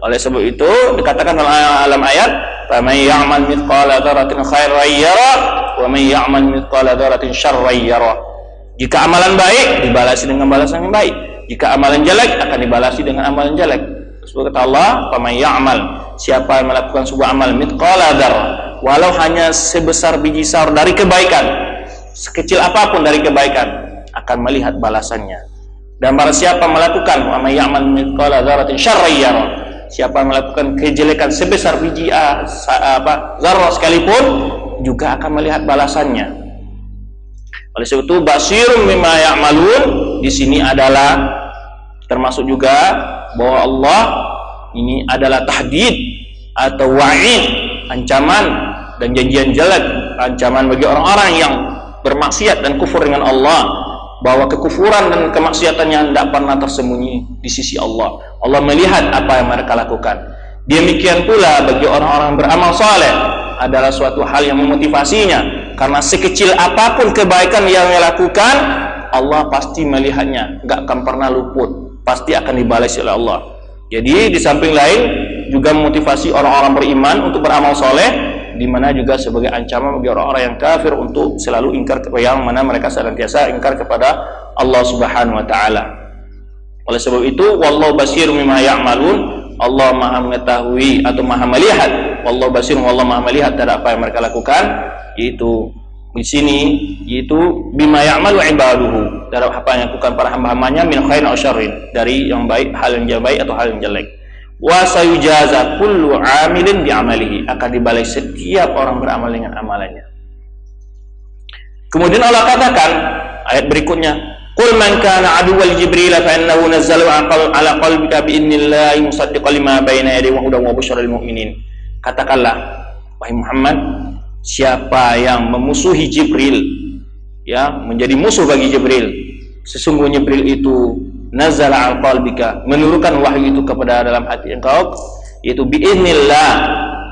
S1: Oleh sebab itu dikatakan dalam ayat, faman ya'mal mithqala dzarratin khairan yara wa man ya'mal mithqala dzarratin syarran yara. Jika amalan baik dibalasi dengan balasan yang baik, jika amalan jelek akan dibalasi dengan amalan jelek. Sebab kata Allah, faman ya'mal, siapa yang melakukan sebuah amal mithqala dzarrah, walau hanya sebesar biji saur dari kebaikan, sekecil apapun dari kebaikan, akan melihat balasannya. Dan barang siapa melakukan faman ya'mal mithqala dzarratin syarran yara, siapa yang melakukan kejelekan sebesar biji zarrah sekalipun, juga akan melihat balasannya. Oleh sebab itu basirun bima ya'malun di sini adalah termasuk juga bahwa Allah ini adalah tahdid atau wa'id, ancaman dan janjian jelek, ancaman bagi orang-orang yang bermaksiat dan kufur dengan Allah, bahwa kekufuran dan kemaksiatannya tidak pernah tersembunyi di sisi Allah. Allah melihat apa yang mereka lakukan. Demikian pula bagi orang-orang beramal saleh adalah suatu hal yang memotivasinya, karena sekecil apapun kebaikan yang dia lakukan, Allah pasti melihatnya, nggak akan pernah luput, pasti akan dibalas oleh Allah. Jadi di samping lain juga memotivasi orang-orang beriman untuk beramal soleh, di mana juga sebagai ancaman bagi orang-orang yang kafir untuk selalu ingkar, yang mana mereka senantiasa ingkar kepada Allah Subhanahu wa taala. Oleh sebab itu, wallahu basirun bima ya'malun, Allah Maha mengetahui atau Maha melihat, wallahu basirun, Allah Maha melihat terhadap apa yang mereka lakukan, yaitu di sini yaitu bima ya'malu ibaduhu, terhadap apa yang dilakukan para hamba-hambanya, min khairin aw syarrin, dari yang baik, hal yang baik atau hal yang jelek. Wa sayujaza kullu 'amilin bi'amalihi, akan dibalas setiap orang beramal dengan amalannya. Kemudian Allah katakan ayat berikutnya, qul man kana aduwwal Jibril fa innahu nazzalahu ala qalbika bi idznillah musaddiqan lima bayna yadayhi wa hudan wa busyra lil mu'minin. Katakanlah wahai Muhammad, siapa yang memusuhi Jibril, menjadi musuh bagi Jibril, sesungguhnya Jibril itu nazala al qalbika, menurunkan wahyu itu kepada dalam hati engkau, yaitu biiznillah,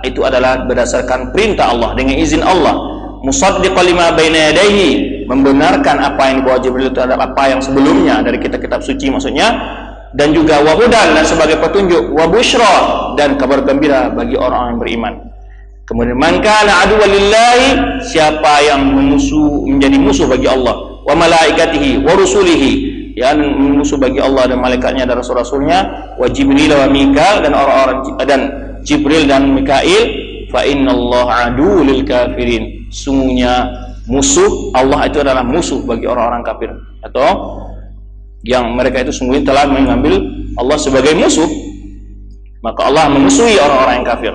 S1: itu adalah berdasarkan perintah Allah, dengan izin Allah, musaddiqan lima baina yadayhi, membenarkan apa yang dibawa Jibril terhadap apa yang sebelumnya dari kitab-kitab suci maksudnya, dan juga wahudan, dan sebagai petunjuk, wa busyra, dan kabar gembira bagi orang-orang yang beriman. Kemudian man kana aduwwan lillahi, siapa yang menjadi musuh bagi Allah, wa malaikatihi wa rusulihi, yang musuh bagi Allah dan malaikatnya dan rasul-rasulnya, wa Jibril wa Mikail, dan orang-orang dan Jibril dan Mikail, fa innallaha aduwwul lil kafirin, sungguhnya musuh Allah itu adalah musuh bagi orang-orang kafir, atau yang mereka itu sungguh telah mengambil Allah sebagai musuh, maka Allah memusuhi orang-orang yang kafir.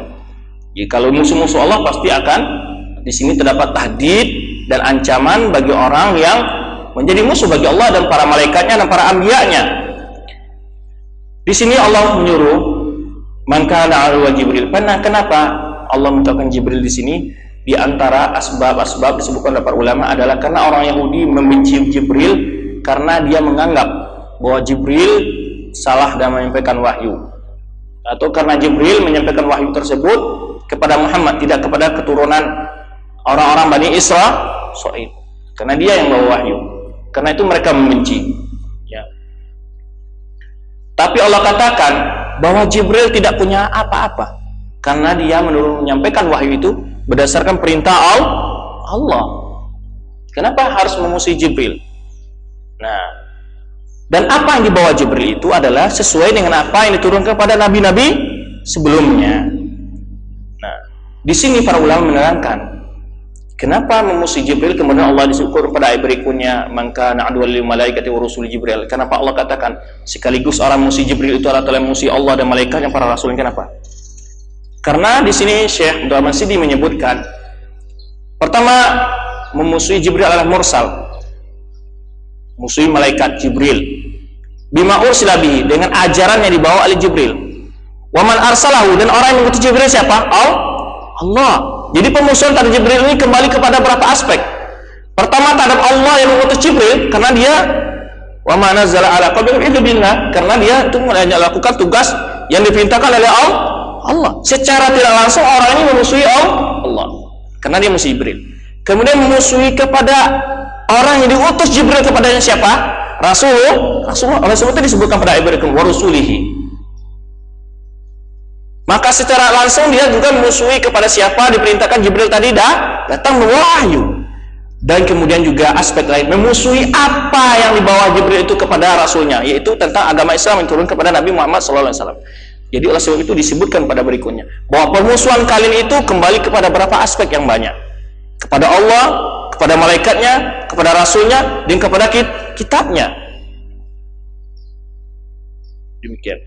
S1: Jadi kalau musuh-musuh Allah pasti akan, di sini terdapat tahdid dan ancaman bagi orang yang menjadi musuh bagi Allah dan para malaikatnya dan para anbiya-Nya. Di sini Allah menyuruh man kana wa Jibril. Kenapa Allah mengucapkan Jibril di sini? Di antara asbab-asbab disebutkan oleh para ulama adalah karena orang Yahudi membenci Jibril karena dia menganggap bahwa Jibril salah dalam menyampaikan wahyu, atau karena Jibril menyampaikan wahyu tersebut kepada Muhammad, tidak kepada keturunan orang-orang Bani Israil, karena dia yang bawa wahyu. Karena itu mereka membenci, ya. Tapi Allah katakan bahwa Jibril tidak punya apa-apa karena dia menyampaikan wahyu itu berdasarkan perintah Allah. Kenapa harus memusuhi Jibril? Nah, dan apa yang dibawa Jibril itu adalah sesuai dengan apa yang diturunkan kepada nabi-nabi sebelumnya. Nah, di sini para ulama menerangkan kenapa memusuhi Jibril, kemudian Allah disebut pada ayat berikutnya maka na'adwal lil malaikati wa rusuli Jibril. Kenapa Allah katakan sekaligus orang memusuhi Jibril itu adalah memusuhi Allah dan malaikat yang para rasulnya? Kenapa? Karena di sini Syekh Abdul Rahman Sidi menyebutkan, pertama, memusuhi Jibril adalah mursal, musuhi malaikat Jibril. Bima ursila bihi, dengan ajaran yang dibawa oleh Jibril. Waman arsalahu, dan orang yang mengutus Jibril siapa? Allah. Jadi pemusuhan terhadap Jibril ini kembali kepada berapa aspek. Pertama, terhadap Allah yang mengutus Jibril, karena dia wa ma nazzala ala qalbika illa billah, karena dia itu melakukan tugas yang diperintahkan oleh Allah. Secara tidak langsung orang ini memusuhi Allah karena dia musuh Jibril. Kemudian memusuhi kepada orang yang diutus Jibril kepadanya siapa? Rasulullah. Oleh sebab itu disebutkan pada ayat berikut wa rusulihi. Maka secara langsung dia juga memusuhi kepada siapa diperintahkan Jibril tadi datang wahyu. Dan kemudian juga aspek lain, memusuhi apa yang dibawa Jibril itu kepada Rasulnya, yaitu tentang agama Islam yang turun kepada Nabi Muhammad SAW. Jadi oleh sebab itu disebutkan pada berikutnya bahwa pemusuhan kalian itu kembali kepada berapa aspek yang banyak, kepada Allah, kepada malaikatnya, kepada Rasulnya, dan kepada kitabnya. Demikian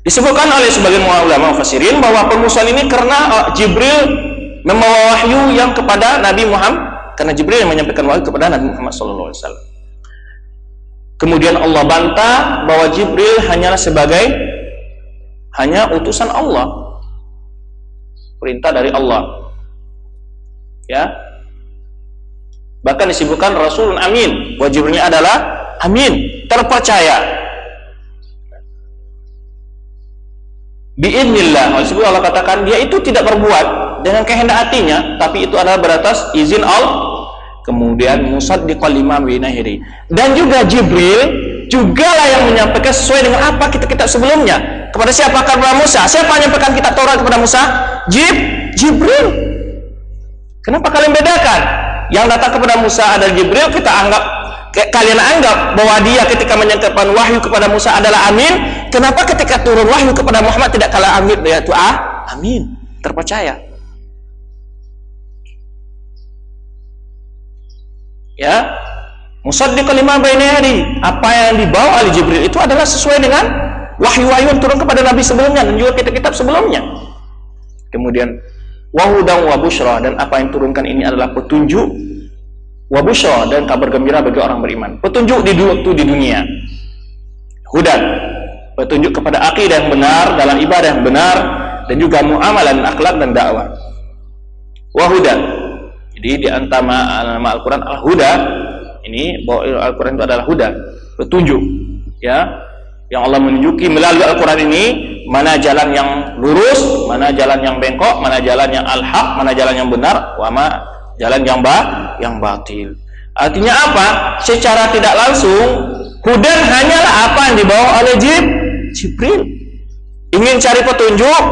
S1: disebutkan oleh sebagian ulama mufassirin bahwa pemusuhan ini karena Jibril membawa wahyu yang kepada Nabi Muhammad, karena Jibril yang menyampaikan wahyu kepada Nabi Muhammad SAW. Kemudian Allah bantah bahwa Jibril hanyalah hanya utusan Allah, perintah dari Allah, ya. Bahkan disebutkan Rasulun Amin, bahwa Jibrilnya adalah amin, terpercaya. Biidznillah, oleh sebab Allah katakan dia itu tidak berbuat dengan kehendak hatinya, tapi itu adalah beratas izin Allah. Kemudian musaddiqal lima baina yadayhi, dan juga Jibril jugalah yang menyampaikan sesuai dengan apa kitab-kitab sebelumnya. Kepada siapa? Kepada Musa. Siapa yang menyampaikan kitab Taurat kepada Musa? Jibril. Kenapa kalian bedakan? Yang datang kepada Musa adalah Jibril, kalian anggap bahwa dia ketika menyampaikan wahyu kepada Musa adalah amin. Kenapa ketika turun wahyu kepada Muhammad tidak kalah amin, yaitu amin, terpercaya? Ya, musaddiqal lima baina yadayhi, apa yang dibawa oleh Jibril itu adalah sesuai dengan wahyu-wahyu yang turun kepada Nabi sebelumnya dan juga kitab-kitab sebelumnya. Kemudian wahudan wa busyra, dan apa yang turunkan ini adalah petunjuk, wa busyra, dan kabar gembira bagi orang beriman. Petunjuk di dunia, hudan, petunjuk kepada akidah yang benar, dalam ibadah yang benar, dan juga muamalah dan akhlak dan dakwah. Wahudan, jadi di antara nama Al-Quran Al-Huda, ini bahwa Al-Quran itu adalah huda, petunjuk, ya, yang Allah menunjuki melalui Al-Quran ini mana jalan yang lurus, mana jalan yang bengkok, mana jalan yang al-haq, mana jalan yang benar, mana jalan yang batil. Artinya apa? Secara tidak langsung hudan hanyalah apa yang dibawa oleh Jibril. Ingin cari petunjuk,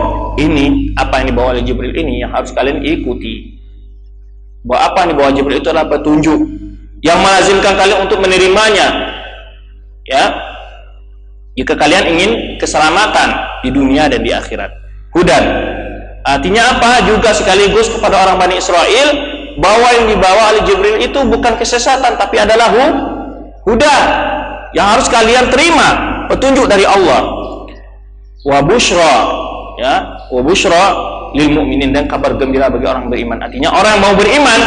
S1: ini apa yang dibawa oleh Jibril ini yang harus kalian ikuti. Bahwa apa yang dibawa Jibril itu adalah petunjuk yang melazimkan kalian untuk menerimanya, ya, jika kalian ingin keselamatan di dunia dan di akhirat. Hudan artinya apa? Juga sekaligus kepada orang Bani Israel bahwa yang dibawa oleh Jibril itu bukan kesesatan, tapi adalah huda yang harus kalian terima, petunjuk dari Allah. Wa busyra, ya, wa busyra lil mu'minin, dan kabar gembira bagi orang beriman. Artinya orang yang mau beriman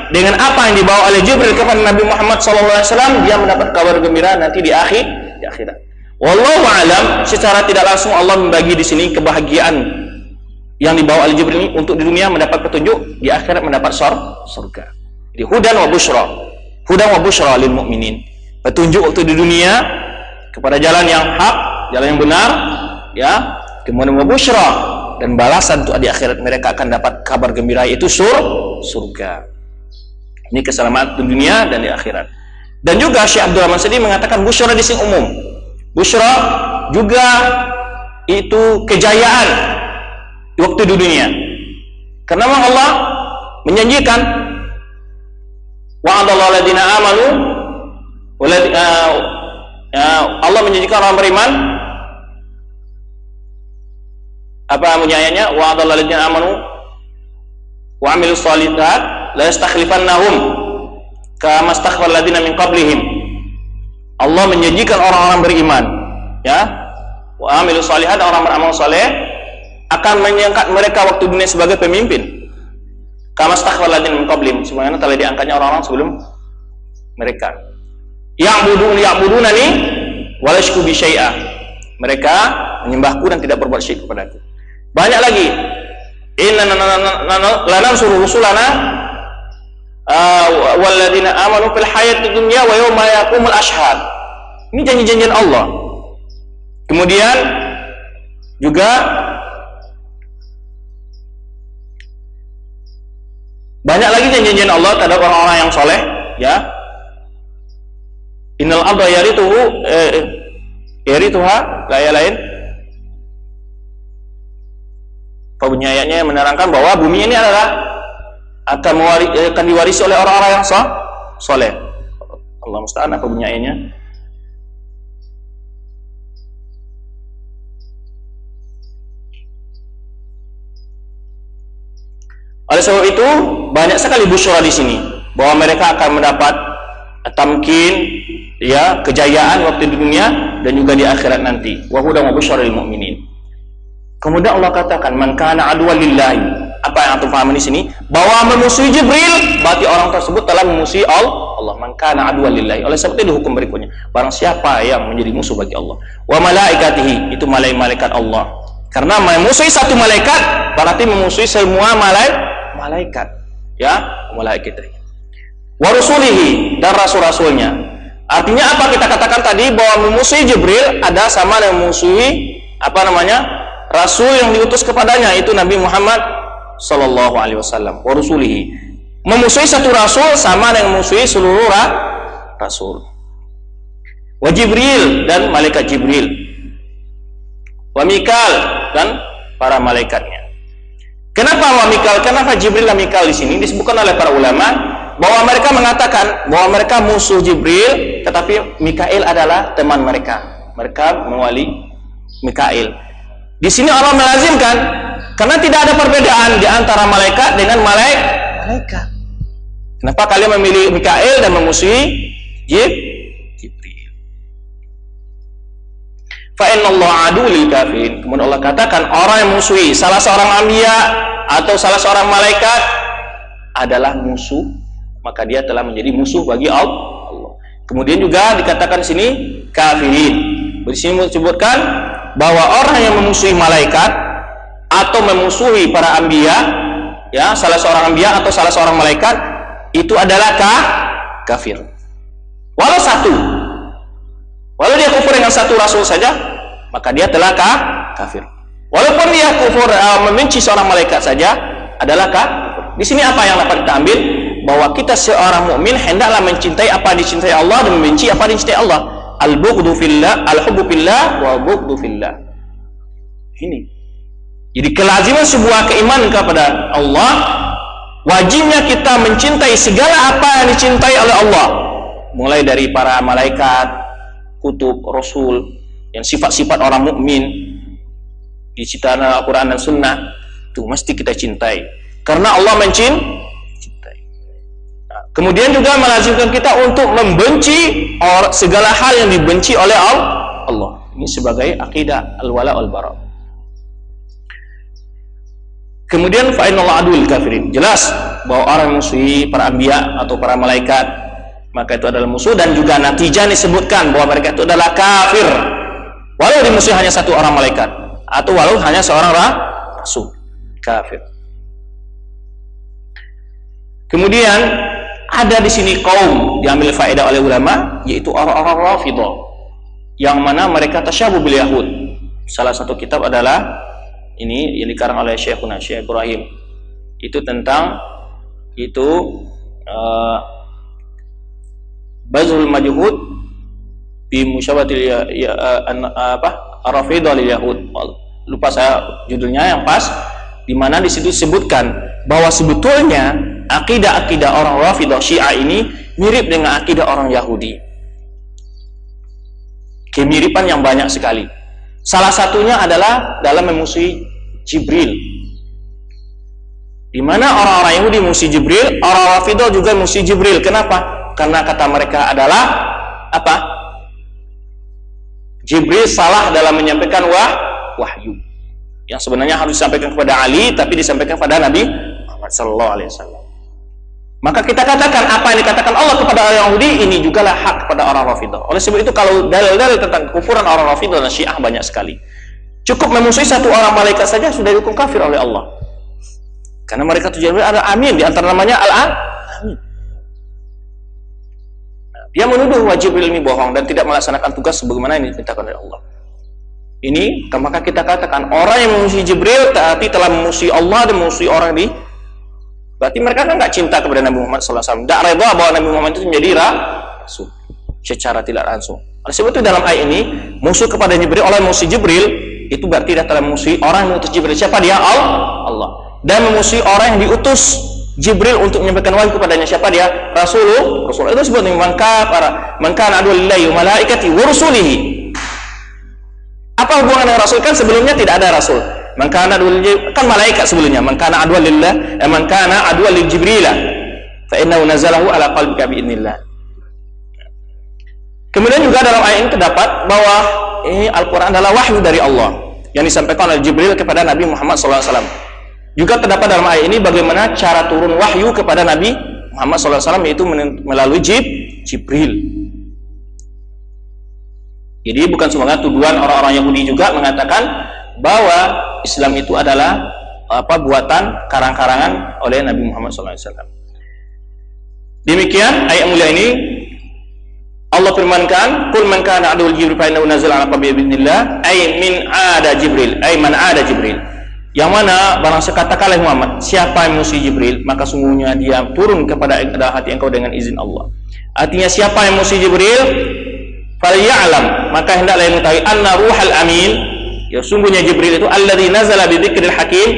S1: dengan apa yang dibawa oleh Jibril kepada Nabi Muhammad SAW, dia mendapat kabar gembira nanti di akhirat. Wallahu a'lam, secara tidak langsung Allah membagi di sini kebahagiaan yang dibawa oleh Jibril ini untuk di dunia mendapat petunjuk, di akhirat mendapat surga. Jadi hudan wa busyra lil mu'minin, petunjuk waktu di dunia kepada jalan yang hak, jalan yang benar, ya. Kemudian wa busyra, dan balasan untuk di akhirat mereka akan dapat kabar gembira, yaitu surga. Ini keselamatan di dunia dan di akhirat. Dan juga Syekh Abdul Rahman Sa'di mengatakan busyra di sini umum. Busyra juga itu kejayaan waktu di dunia. Karena Allah menjanjikan wa'adallahu alladziina aamanu, Allah menjanjikan orang beriman, apa bunyi ayatnya? Wa'adallahu alladziina aamanu wa 'amilus shalihat la yastakhlifannahum kama stakhlafal ladziina min qablihim. Allah menjanjikan orang-orang beriman, ya, wa 'amilus shalihat, orang beramal saleh, akan mengangkat mereka waktu dunia sebagai pemimpin. Kama stakhlafal ladziina min qablihim, sebagaimana telah diangkatnya orang-orang sebelum mereka. Ya'budunani wa la yusyriku bi syai'a. Mereka menyembahku dan tidak berbuat syirik kepadaku. Banyak lagi. Inna lanansuru rusulana walladzina amanu fil hayatid dunya wa yawma yaqumul ashhad. Ini janji-janjian Allah. Kemudian juga banyak lagi janji-janjian Allah terhadap orang-orang yang soleh, ya. Innal arda yarithuha, ayat lain. Bunyi ayatnya menerangkan bahwa bumi ini adalah akan diwarisi oleh orang-orang yang soleh. Allah musta'an, apa bunyi ayatnya? Oleh sebab itu banyak sekali busyra di sini bahwa mereka akan mendapat tamkin, ya, kejayaan waktu di dunia dan juga di akhirat nanti. Wa hudan wa busyra lil mu'minin. Kemudian Allah katakan man kana aduwwan lillahi. Apa yang antum pahami di sini? Bahwa memusuhi Jibril berarti orang tersebut telah memusuhi Allah. Man kana aduwwan lillahi. Oleh sebab itu di hukum berikutnya, barang siapa yang menjadi musuh bagi Allah, wa malaikatihi, itu malaikat Allah. Karena memusuhi satu malaikat berarti memusuhi semua malaikat, ya, malaikat. Wa rusulihi, dan rasul-rasulnya. Artinya apa kita katakan tadi, bahwa memusuhi Jibril ada sama dengan memusuhi rasul yang diutus kepadanya, itu Nabi Muhammad sallallahu alaihi wasallam. Wa rusulihi, memusuhi satu rasul sama dengan memusuhi seluruh rasul. Wa Jibril, dan malaikat Jibril. Wa Mikal, dan para malaikatnya. Kenapa wa Mikal? Kenapa Jibril dan Mikal di sini disebutkan oleh para ulama bahwa mereka mengatakan bahwa mereka musuh Jibril, tetapi Mikail adalah teman mereka. Mereka mewali Mikail. Di sini Allah melazimkan karena tidak ada perbedaan di antara malaikat dengan malaikat. Kenapa kalian memilih Mikail dan memusuhi Jibril? Fa innallaha adu lil kafirin. Kemudian Allah katakan orang yang memusuhi salah seorang anbiya atau salah seorang malaikat adalah musuh, maka dia telah menjadi musuh bagi Allah. Kemudian juga dikatakan di sini kafirin. Di sini disebutkan bahwa orang yang memusuhi malaikat atau memusuhi para anbiya, ya, salah seorang anbiya atau salah seorang malaikat, itu adalah kafir. Walau dia kufur dengan satu rasul saja, maka dia telah kafir. Walaupun dia kufur membenci seorang malaikat saja, adalah kafir. Di sini apa yang dapat kita ambil? Bahwa kita seorang mukmin hendaklah mencintai apa yang dicintai Allah dan membenci apa yang dicintai Allah. Al-bughdu fillah, al-hubbu fillah, wa bughdu fillah. Ini. Jadi kelaziman sebuah keimanan kepada Allah, wajibnya kita mencintai segala apa yang dicintai oleh Allah. Mulai dari para malaikat, kutub, rasul, yang sifat-sifat orang mukmin di ciptaan Al-Quran dan Sunnah, itu mesti kita cintai. Karena Allah mencintai. Nah, Kemudian juga melazimkan kita untuk membenci segala hal yang dibenci oleh Allah. Ini sebagai akidah al-wala wal bara. Kemudian fa innallahu aduwwul kafirin. Jelas bahwa orang musuhi para anbiya atau para malaikat, maka itu adalah musuh, dan juga natijah disebutkan bahwa mereka itu adalah kafir. Walau dimusuhi hanya satu orang malaikat atau walau hanya seorang rasul, kafir. Kemudian ada di sini kaum diambil faedah oleh ulama, yaitu orang-orang Rafidhah, yang mana mereka tasyabuh bil Yahud. Salah satu kitab adalah ini yang dikarang oleh Syekhuna Syekh Ibrahim. Itu tentang Bazul Majhud bi musyabahatil Rafidhah lil Yahud. Lupa saya judulnya yang pas, di mana di situ disebutkan bahwa sebetulnya akidah-akidah orang Rafidhah Syiah ini mirip dengan akidah orang Yahudi. Kemiripan yang banyak sekali. Salah satunya adalah dalam memusuhi Jibril. Di mana orang-orang Yahudi musuhi Jibril, orang Rafidhah juga musuhi Jibril. Kenapa? Karena kata mereka adalah apa? Jibril salah dalam menyampaikan wahyu. Yang sebenarnya harus disampaikan kepada Ali, tapi disampaikan kepada Nabi Muhammad sallallahu alaihi wasallam. Maka kita katakan apa yang dikatakan Allah kepada orang Yahudi ini jugalah hak kepada orang Rafidhah. Oleh sebab itu kalau dalil-dalil tentang kekufuran orang Rafidhah dan Syiah banyak sekali. Cukup memusuhi satu orang malaikat saja sudah dihukum kafir oleh Allah. Karena mereka tujuan ada amin, di antara namanya al-amin. Dia menuduh Jibril ini bohong dan tidak melaksanakan tugas sebagaimana yang dimintakan oleh Allah. Ini maka kita katakan orang yang memusuhi Jibril tapi telah memusuhi Allah dan memusuhi orang di, berarti mereka kan nggak cinta kepada Nabi Muhammad SAW. Tidak reda bahwa Nabi Muhammad itu menjadi rasul secara tidak langsung. Oleh sebab itu dalam ayat ini musuh kepada Jibril, orang yang musuhi Jibril itu berarti dia telah memusuhi orang yang mengutus Jibril. Siapa dia? Allah. Dan memusuhi orang yang diutus Jibril untuk menyampaikan wahyu kepadanya. Siapa dia? Rasul. Itu disebut man kana aduwwan lillahi wa malaikatihi wa rusulihi. Apa hubungan dengan Rasul? Kan sebelumnya tidak ada Rasul. Man kana aduwwan kan malaikat sebelumnya. Man kana aduwwan lillah, man kana aduwwan li Jibril fa innahu nazalahu ala qalbika bi idznillah. Kemudian juga dalam ayat ini terdapat bahwa ini Al-Quran adalah wahyu dari Allah yang disampaikan oleh Jibril kepada Nabi Muhammad SAW. Juga terdapat dalam ayat ini bagaimana cara turun wahyu kepada Nabi Muhammad SAW, yaitu melalui Jibril. Jadi bukan semua tuduhan orang-orang Yahudi juga mengatakan bahwa Islam itu adalah buatan karang-karangan oleh Nabi Muhammad SAW. Demikian ayat mulia ini Allah firmankan, "Qul man kana aduwwal Jibril fa innahu nazala 'ala qalbi bi'idznillah," ay min ada Jibril, ay man ada Jibril. Yang mana barang sekatakanlah Muhammad, siapa yang musuhi Jibril, maka sungguhnya dia turun kepada hati engkau dengan izin Allah. Artinya siapa yang musuhi Jibril, falya'lam, maka hendaklah mengetahui anna ruhal amin, ya sungguhnya Jibril itu alladzi nazala bi dzikril hakim,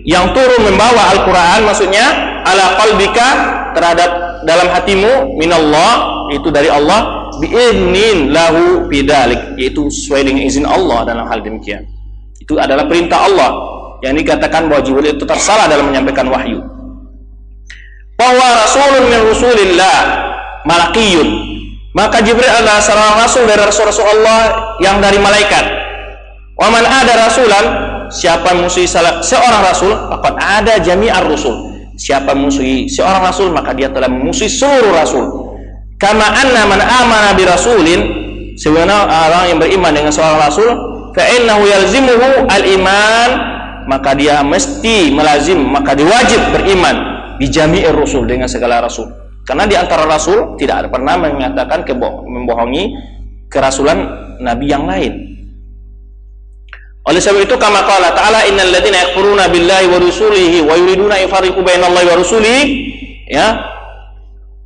S1: yang turun membawa Al-Qur'an, maksudnya ala qalbika, terhadap dalam hatimu, minallah, itu dari Allah, bi'idnin lahu bidzalik, yaitu sesuai dengan izin Allah dalam hal demikian. Itu adalah perintah Allah yang dikatakan bahwa Jibril itu tersalah dalam menyampaikan wahyu. Bahwa rasulun min rusulillah malakiyun, maka Jibril adalah seorang rasul dari rasul-rasul Allah yang dari malaikat. Wa man ada rasulan, siapa musuhi seorang rasul, faqad ada jami'ar rusul. Siapa musuhi seorang rasul, maka dia telah memusuhi seluruh rasul. Kama anna man amana bi rasulin, sebenarnya orang yang beriman dengan seorang rasul, fa innahu yalzimuhu al-iman, maka dia mesti melazim, maka diwajib beriman bi jami'ir rusul, dengan segala rasul. Karena di antara rasul tidak ada pernah mengatakan membohongi kerasulan nabi yang lain. Oleh sebab itu kama qala ta'ala innal ladzina yakfuruna billahi wa rusulihi wa yuriduna yufarriqu bainallahi wa rusulihi, ya,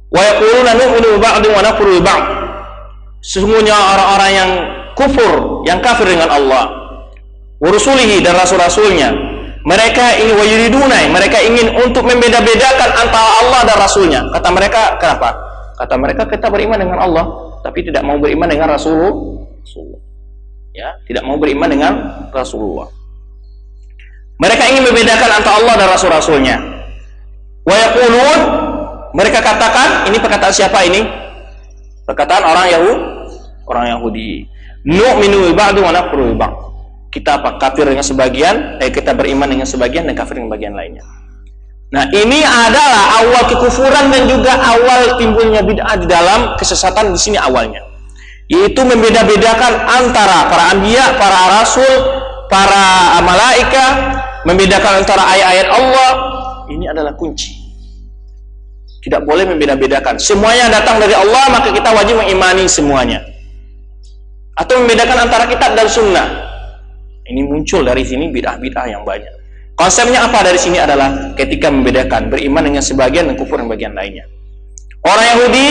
S1: wa yaquluna nu'minu bi ba'din wa nakfuru bi ba'd. Sesungguhnya orang-orang yang kufur, yang kafir dengan Allah, wa rusulihi, dan rasul-rasulnya, mereka ingin wa yuriduna, mereka ingin untuk membeda-bedakan antara Allah dan rasulnya. Kata mereka, kenapa? Kata mereka, kita beriman dengan Allah tapi tidak mau beriman dengan Rasulullah. Ya, tidak mau beriman dengan Rasulullah. Mereka ingin membedakan antara Allah dan Rasul-Rasulnya. Wa yaqulun, Mereka katakan, ini perkataan siapa ini? Perkataan orang Yahudi. Nu'minu bi ba'd wa nakfuru bi ba'd. Kita kafir dengan sebagian, kita beriman dengan sebagian dan kafir dengan bagian lainnya. Nah, ini adalah awal kekufuran dan juga awal timbulnya bid'ah di dalam kesesatan di sini awalnya. Yaitu membeda-bedakan antara para anbiya, para rasul, para malaikat, membedakan antara ayat-ayat Allah. Ini adalah kunci. Tidak boleh membeda-bedakan. Semuanya datang dari Allah, maka kita wajib mengimani semuanya. Atau membedakan antara kitab dan sunnah. Ini muncul dari sini bid'ah-bid'ah yang banyak. Konsepnya apa dari sini adalah ketika membedakan, beriman dengan sebagian dan kufur dengan bagian lainnya. Orang Yahudi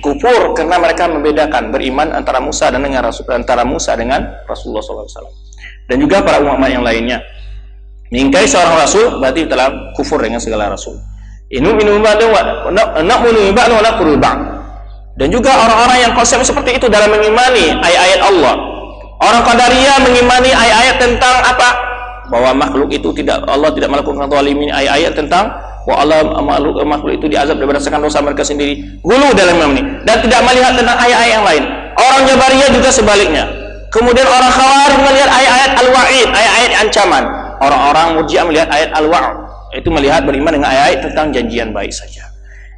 S1: kufur karena mereka membedakan beriman antara Musa dan dengan Rasul, antara Musa dengan Rasulullah SAW. Dan juga para ulama yang lainnya. Mengingkari seorang Rasul berarti telah kufur dengan segala Rasul. Dan juga orang-orang yang konsep seperti itu dalam mengimani ayat-ayat Allah. Orang Qadariyah mengimani ayat-ayat tentang apa? Bahwa makhluk itu Allah tidak melakukan zalimin, ayat-ayat tentang bahwa Allah makhluk itu diazab berdasarkan dosa mereka sendiri. Hulu dalam ini dan tidak melihat tentang ayat-ayat yang lain. Orang Jabariyah juga sebaliknya. Kemudian orang Khawarij melihat ayat-ayat al-wa'id, ayat-ayat ancaman. Orang-orang Murji'ah melihat ayat al-wa'd, itu melihat beriman dengan ayat-ayat tentang janjian baik saja.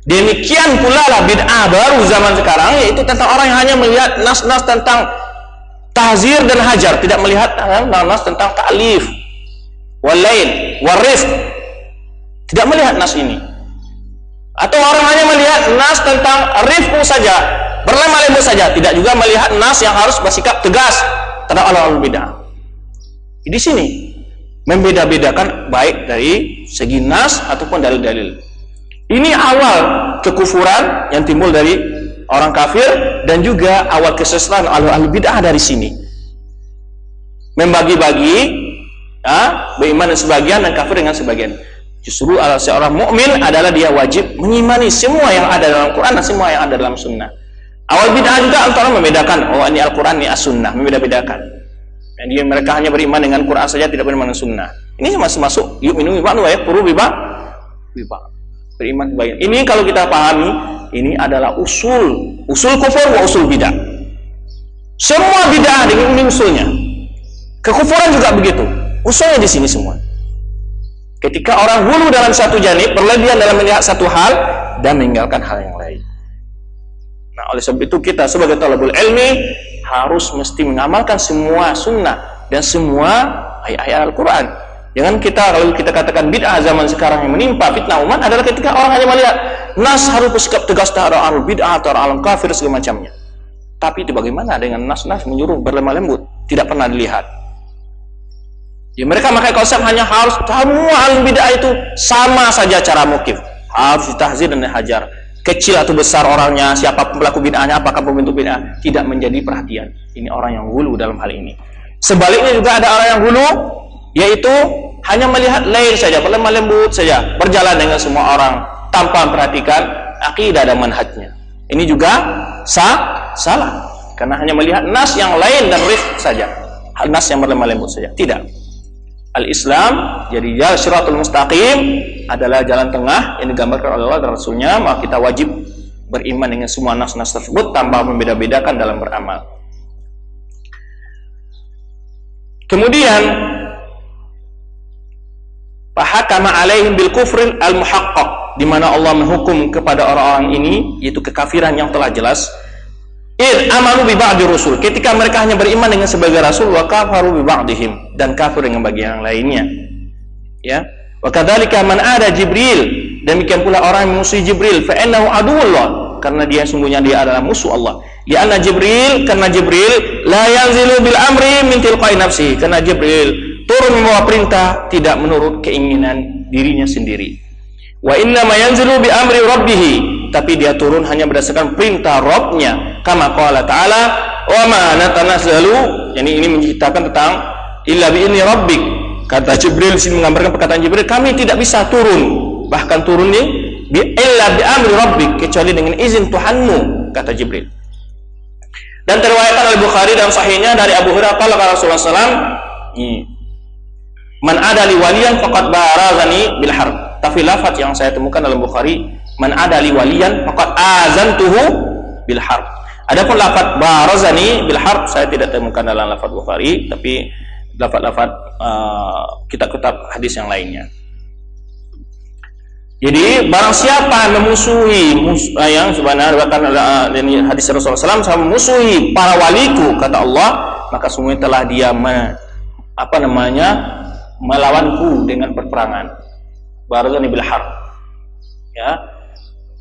S1: Demikian pula lah bid'ah baru zaman sekarang, yaitu tentang orang yang hanya melihat nas-nas tentang tahzir dan hajar, tidak melihat nas tentang ta'lif walail, warifq, tidak melihat nas ini. Atau orang hanya melihat nas tentang rifqu saja, berlemah lembut saja, tidak juga melihat nas yang harus bersikap tegas terhadap al bid'ah. Di sini membeda-bedakan baik dari segi nas ataupun dalil-dalil. Ini awal kekufuran yang timbul dari orang kafir dan juga awal kesesatan al bid'ah dari sini. Membagi-bagi beriman dengan sebagian dan kafir dengan sebagian. Justru seorang mukmin adalah dia wajib mengimani semua yang ada dalam Quran dan semua yang ada dalam sunnah. Awal bid'ah juga antara membedakan, oh ini Al-Quran, ini As-Sunnah, membeda-bedakan. Jadi mereka hanya beriman dengan Quran saja, tidak beriman dengan sunnah. Ini masuk yu'minu bi ba'd wa yakfuru bi ba'd. Beriman sebagian. Ini kalau kita pahami, ini adalah usul kufur wa usul bid'ah. Semua bid'ah dengan ini usulnya. Kekufuran juga begitu. Usulnya di sini semua. Ketika orang hulu dalam satu janib, berlebihan dalam melihat satu hal dan meninggalkan hal yang lain. Nah, oleh sebab itu kita sebagai thalabul ilmi harus mesti mengamalkan semua sunnah dan semua ayat-ayat Al-Quran. Jangan kalau kita katakan bid'ah zaman sekarang yang menimpa fitnah umat adalah ketika orang hanya melihat nas harus bersikap tegas terhadap al bid'ah atau alam kafir segala macamnya. Tapi itu bagaimana dengan nas-nas menyuruh berlemah lembut? Tidak pernah dilihat. Ya, mereka pakai konsep hanya harus semua alam bid'ah itu sama saja cara mukif, harus ditahzir dan dihajar. Kecil atau besar orangnya, siapa pelaku bid'ahnya, apakah pembentuk bid'ah, tidak menjadi perhatian. Ini orang yang hulu dalam hal ini. Sebaliknya juga ada orang yang hulu, yaitu hanya melihat lain saja, berlemah lembut saja, berjalan dengan semua orang tanpa memperhatikan akidah dan manhajnya. Ini juga salah, karena hanya melihat nas yang lain dan rifq saja, nas yang berlemah lembut saja. Tidak. Al-Islam jadi jalan siratul mustaqim adalah jalan tengah yang digambarkan oleh Allah dan Rasulnya. Maka kita wajib beriman dengan semua nas-nas tersebut tanpa membeda-bedakan dalam beramal. Kemudian fahakama alaihim bil kufril al muhaqqaq, di mana Allah menghukum kepada orang-orang ini yaitu kekafiran yang telah jelas. Amanu bi ba'di rusul, ketika mereka hanya beriman dengan sebagai rasul, wa kafaru bi ba'dihim, dan kafir dengan bagian yang lainnya. Ya, wa kadzalika man ada Jibril, demikian pula orang yang memusuhi Jibril, fa innahu aduwwullah, karena dia sungguhnya dia adalah musuh Allah. Ya anna Jibril, karena Jibril la yanzilu bil amri min tilqai nafsi, karena Jibril turun membawa perintah tidak menurut keinginan dirinya sendiri. Wa inna ma yanzilu bi amri rabbih, tapi dia turun hanya berdasarkan perintah Rabb-nya. Kama qala ta'ala, wa ma natanazzalu, yani ini menceritakan tentang illa bi idzni rabbik. Kata Jibril di sini menggambarkan perkataan Jibril, kami tidak bisa turun, bahkan turun ini illa bi amri rabbik, kecuali dengan izin Tuhanmu, kata Jibril. Dan terriwayatkan oleh Bukhari dalam sahihnya dari Abu Hurairah qala Rasulullah SAW, man ada li waliyan faqad barazani bil harb. Tapi lafaz yang saya temukan dalam Bukhari Man adali waliyan faqad azantuhu bil harb. Adapun lafaz barazani bil harb saya tidak temukan dalam lafaz Bukhari, tapi lafaz-lafaz kitab-kitab hadis yang lainnya. Jadi barang siapa memusuhi yang sebenarnya dari hadis Rasulullah SAW, memusuhi para waliku kata Allah, maka semuanya telah dia melawanku dengan perperangan. Barazani bil harb. Ya.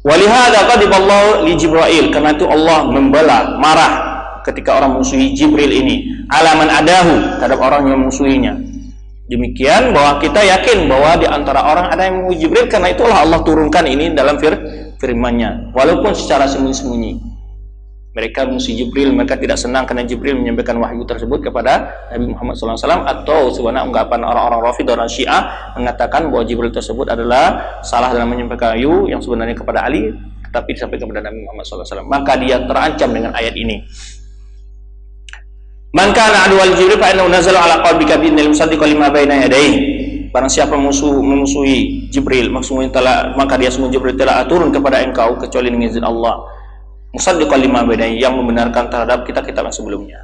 S1: Walihada qadiballahu li Jibril, karena itu Allah membela, marah ketika orang memusuhi Jibril ini. Alaman adahu, terhadap orang yang memusuhinya. Demikian bahwa kita yakin bahwa di antara orang ada yang memuji Jibril, karena itulah Allah turunkan ini dalam firman-Nya. Walaupun secara sembunyi-sembunyi mereka memuji Jibril, mereka tidak senang karena Jibril menyampaikan wahyu tersebut kepada Nabi Muhammad SAW, atau sebenarnya ungkapan orang-orang Rafidhah dan Syiah mengatakan bahwa Jibril tersebut adalah salah dalam menyampaikan wahyu yang sebenarnya kepada Ali, tetapi disampaikan kepada Nabi Muhammad SAW. Maka dia terancam dengan ayat ini. Man kana aduwal Jibril fa innahu nazala ala qalbika bi idznil musaddiqan lima baina yadayhi. Barang siapa memusuhi Jibril, maka dia semua Jibril telah turun kepada engkau kecuali dengan izin Allah. Musaddiqan lima baina yadayhi, yang membenarkan terhadap kitab-kitab yang sebelumnya.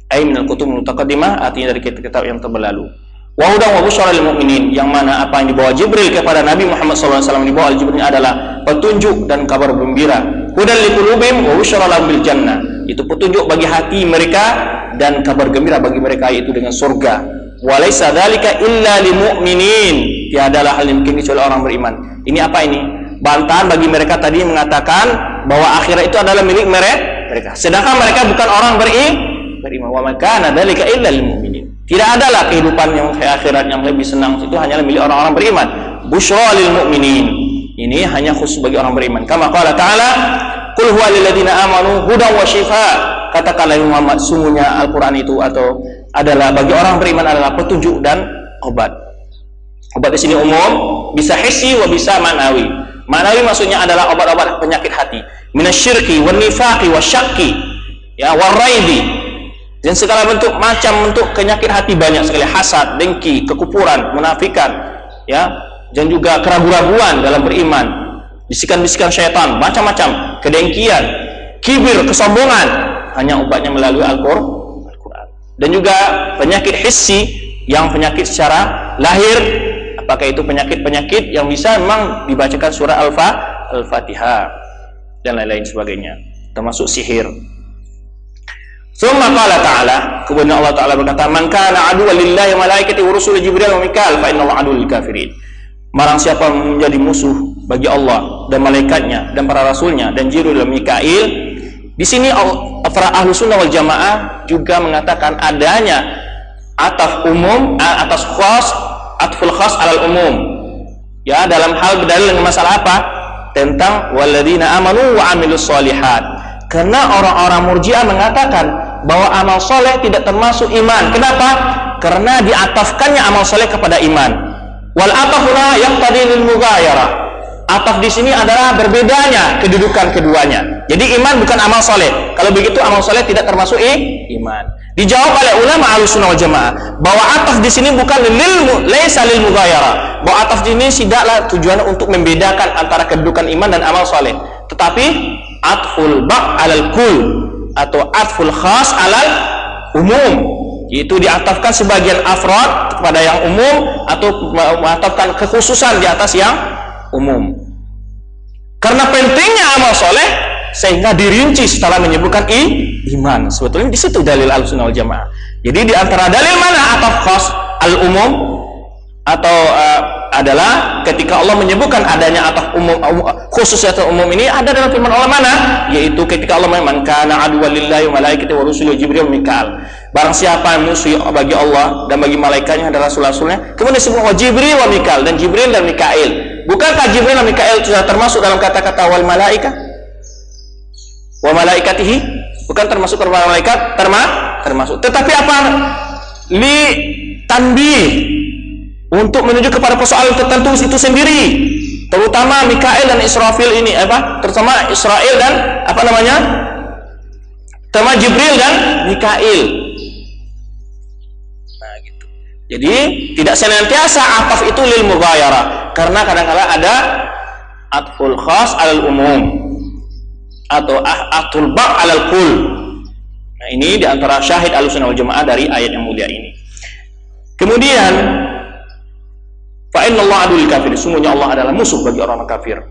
S1: Ai minal kutub mutaqaddimah, artinya dari kitab-kitab yang terlalu. Wa hudan wa busyra lil mu'minin, yang mana apa yang dibawa Jibril kepada Nabi Muhammad SAW, dibawa Jibril adalah petunjuk dan kabar gembira. Hudan liqulubihim wa busyra lahum bil jannah, itu petunjuk bagi hati mereka dan kabar gembira bagi mereka, yaitu dengan surga. Walaysa dzalika illa lil mu'minin, tiadalah hal yang mungkin kecuali orang beriman. Ini apa ini? Bantahan bagi mereka tadi mengatakan bahwa akhirat itu adalah milik mereka, sedangkan mereka bukan orang beriman. Wa ma kana dzalika illa lil mu'minin, tidak adalah kehidupan yang akhirat yang lebih senang itu hanyalah milik orang-orang beriman. Busyra lil mu'minin, ini hanya khusus bagi orang beriman. Kama qala ta'ala, qul huwa lil ladzina amanu hudan wa shifaa. Katakanlah Muhammad, sungguhnya Al-Quran itu atau adalah bagi orang beriman adalah petunjuk dan obat. Obat di sini umum, bisa hissi wa bisa ma'nawi. Ma'nawi maksudnya adalah obat-obat penyakit hati, minasyirki wan nifaqi wasyakki, ya, waraibi, dan segala bentuk penyakit hati banyak sekali, hasad, dengki, kekufuran, munafikan, ya, dan juga keraguan-raguan dalam beriman, bisikan-bisikan syaitan, macam-macam, kedengkian, kibir, kesombongan, hanya obatnya melalui Al-Quran. Dan juga penyakit hissi, yang penyakit secara lahir, apakah itu penyakit-penyakit yang bisa memang dibacakan surah Al-Fatihah dan lain-lain sebagainya, termasuk sihir. Summa qala ta'ala, kemudian Allah Ta'ala berkata, man kana aduwwan lillahi wa malaikatihi wa rusulihi Jibril wa Mikail fa innallaha aduwwul kafirin. Barang siapa menjadi musuh bagi Allah dan malaikatnya dan para rasulnya dan Jibril dan Mikail. Di sini para ahlu sunnah wal jamaah juga mengatakan adanya ataf umum atas khas, atful khas alal umum, ya, dalam hal berdalil dengan masalah apa? Tentang walladzina amanu wa amilus sholihat. Karena orang-orang Murji'ah mengatakan bahwa amal soleh tidak termasuk iman. Kenapa? Karena diatafkannya amal soleh kepada iman. Wal atafuna yaqtadi lil mughayarah. Ataf di sini adalah berbedanya kedudukan keduanya. Jadi iman bukan amal soleh. Kalau begitu amal soleh tidak termasuk iman. Dijawab oleh ulama Ahlussunnah wal Jamaah bahwa ataf di sini bukan laisa lil mughayarah. Bahwa ataf di sini tidaklah tujuannya untuk membedakan antara kedudukan iman dan amal soleh, tetapi atful ba' alal kul, atau atful khas alal umum, yaitu diatafkan sebagian afrad kepada yang umum, atau mengatafkan kekhususan di atas yang umum. Karena pentingnya amal soleh sehingga dirinci setelah menyebutkan iman. Sebetulnya di situ dalil Ahlussunnah wal Jamaah. Jadi di antara dalil mana ataf khas al umum atau adalah ketika Allah menyebutkan adanya ataf umum khusus atau umum ini ada dalam firman Allah mana? Yaitu ketika Allah mengatakan kana aduwwan lillahi wa malaikatihi wa rusulihi Jibril wa Mikail. Barang siapa yang musuh bagi Allah dan bagi malaikatnya dan rasul-rasulnya, kemudian disebut Jibril wa Mikail, dan Jibril dan Mikail. Bukankah Jibril dan Mikail sudah termasuk dalam kata-kata wal malaika? Wa malaikatihi, bukan termasuk para malaikat? Termasuk. Tetapi apa? Li tanbih, untuk menuju kepada persoalan tertentu itu sendiri. Terutama Mikail dan Israfil ini terutama Israel dan terutama Jibril dan Mikail. Nah, gitu. Jadi tidak senantiasa ataf itu lil mughayarah, karena kadang-kadang ada atful khas alal umum atau atful bab alal kul. Nah, ini diantara syahid Ahlussunnah wal Jamaah dari ayat yang mulia ini. Kemudian fa innallaha adul kafir, sungguhnya Allah adalah musuh bagi orang kafir.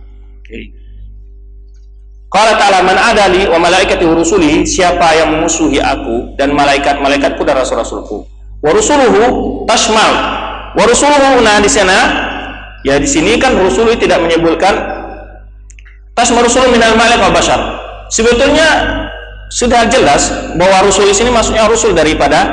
S1: Qala ta'ala man adali wa malaikati wa rusulihi, siapa yang memusuhi aku dan malaikat-malaikatku dan rasul-rasulku. Wa rusuluhu tashmal. Wa rusuluhu, nah di sana ya di sini kan rusuluhu tidak menyebutkan tashmal rusuluhu minal malaik wa bashar. Sebetulnya sudah jelas bahwa rusul di sini maksudnya rusul daripada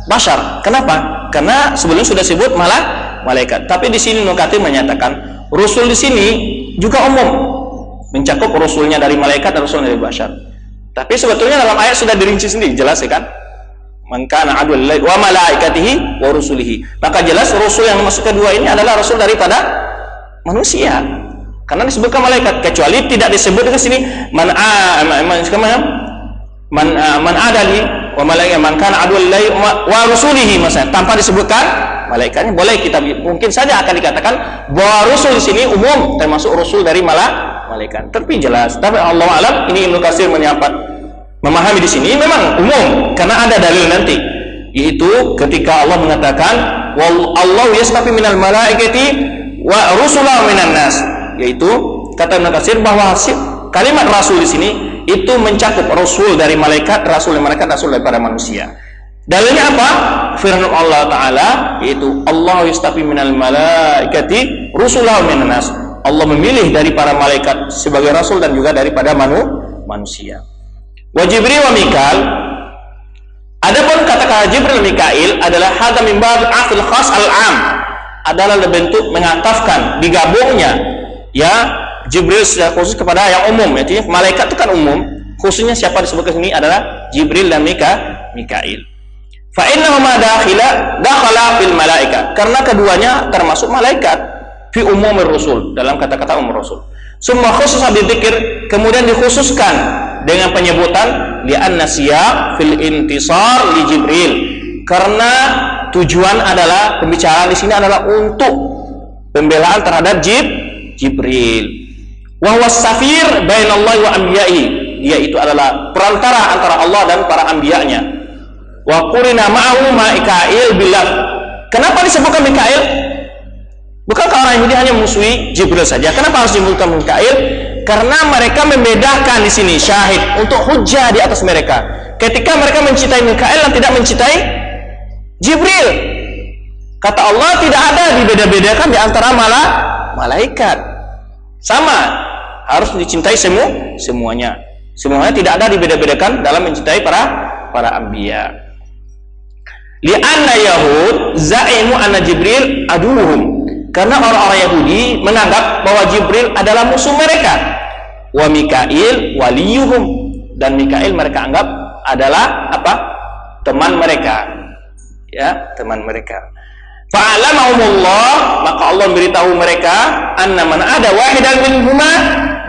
S1: bashar. Kenapa? Karena sebelumnya sudah sebut malaikat. Tapi di sini Ibnu Katsir menyatakan rusul di sini juga umum, mencakup rasulnya dari malaikat dan rasulnya dari bashar. Tapi sebetulnya dalam ayat sudah dirinci sendiri, jelas ya kan? Man kana aduwwan lillahi wa malaikatihi wa rusulihi. Maka jelas rasul yang masuk kedua ini adalah rasul daripada manusia. Karena disebutkan malaikat, kecuali tidak disebut di sini man adali wa malaikatihi man kana aduwwan lillahi wa rusulihi, maksudnya tanpa disebutkan malaikatnya. Boleh kita mungkin saja akan dikatakan bahwa rasul di sini umum, termasuk rasul dari malaikat. Tapi jelas, tapi Allah alam, ini Ibnu Katsir memahami di sini memang umum karena ada dalil nanti, yaitu ketika Allah mengatakan wallahu yastafi minal malaikati wa rusulahu minan nas, yaitu kata Ibnu Katsir bahwa kalimat rasul di sini itu mencakup rasul dari malaikat, rasul daripada manusia. Dalilnya apa? Firman Allah Ta'ala, yaitu Allah yastafi minal malaikati rusulahu minan nas, Allah memilih dari para malaikat sebagai rasul dan juga daripada manusia. Wa Jibril wa Mikail, adapun kata-kata Jibril Mikail adalah hadza min bab afil khas al-am, adalah bentuk mengatafkan, digabungnya ya Jibril secara khusus kepada yang umum. Yaitu malaikat itu kan umum, khususnya siapa disebutkan sini adalah Jibril dan Mikail. Fa innahuma dakhala fil malaika, karena keduanya termasuk malaikat fi umumir rasul, dalam kata-kata umum rasul. Summa khususan didzikir, kemudian dikhususkan dengan penyebutan li'anna siyaq fil intisar li Jibril, karena tujuan adalah pembicaraan di sini adalah untuk pembelaan terhadap Jibril. Wa huwa safir bainallahi wa anbiya'i, dia itu adalah perantara antara Allah dan para anbiya-Nya. Wa qurina ma'ahu Mikail billah. Kenapa disebutkan Mikail? Bukankah orang Yahudi hanya musuhi Jibril saja? Kenapa harus disebutkan Mikail? Karena mereka membedakan di sini syahid untuk hujjah di atas mereka. Ketika mereka mencintai Mikail dan tidak mencintai Jibril, kata Allah tidak ada dibeda-bedakan di antara malaikat. Sama, harus dicintai semuanya. Semuanya tidak ada dibeda-bedakan dalam mencintai para anbiya. Li'anna Yahud za'imu anna Jibril aduhum, karena orang-orang Yahudi menganggap bahwa Jibril adalah musuh mereka. Wa Mikail waliyuhum, dan Mikail mereka anggap adalah apa? Teman mereka. Ya, teman mereka. Fa'alamahumullah, maka Allah memberitahu mereka anna man ada wahidan minhuma,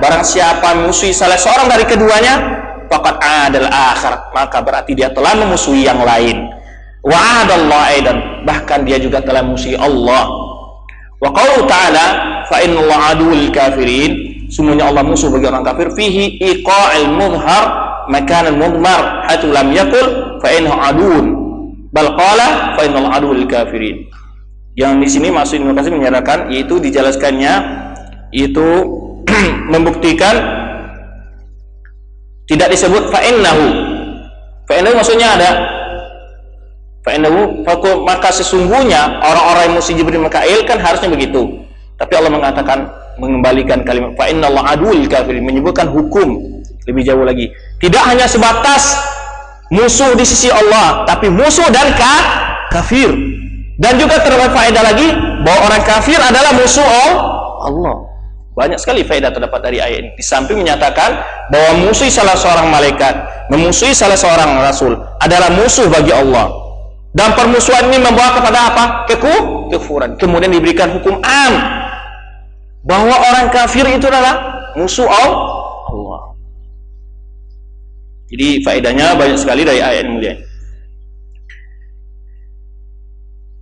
S1: barang siapa musuhi salah seorang dari keduanya, faqad adal akhar, maka berarti dia telah memusuhi yang lain. Wa adallahu aidan, bahkan dia juga telah memusuhi Allah. Wa qaulu ta'ala fa innallaha aduwwul kafirin, sungguhnya Allah musuh bagi orang kafir, fihi iqa'il mudhar makan al-mudmar haitsu lam yaqul fa innahu aduwwun bal qala fa innallaha aduwwul kafirin. Yang di sini maksud Ibnu Katsir menyatakan, yaitu dijelaskannya itu membuktikan tidak disebut fa innahu. Fa innahu maksudnya ada fa innahu, maka sesungguhnya orang-orang yang musuh Jibril Mikail kan harusnya begitu. Tapi Allah mengatakan, mengembalikan kalimat fa innallaha aduwwul kafirin, menyebutkan hukum lebih jauh lagi. Tidak hanya sebatas musuh di sisi Allah, tapi musuh dan kafir. Dan juga terdapat faedah lagi bahwa orang kafir adalah musuh Allah. Banyak sekali faedah terdapat dari ayat ini. Di samping menyatakan bahwa musuh salah seorang malaikat, memusuhi salah seorang rasul adalah musuh bagi Allah. Dan permusuhan ini membawa kepada apa? Kekufuran. Kemudian diberikan hukum am bahwa orang kafir itu adalah musuh Allah. Jadi faedahnya banyak sekali dari ayat ini mulia.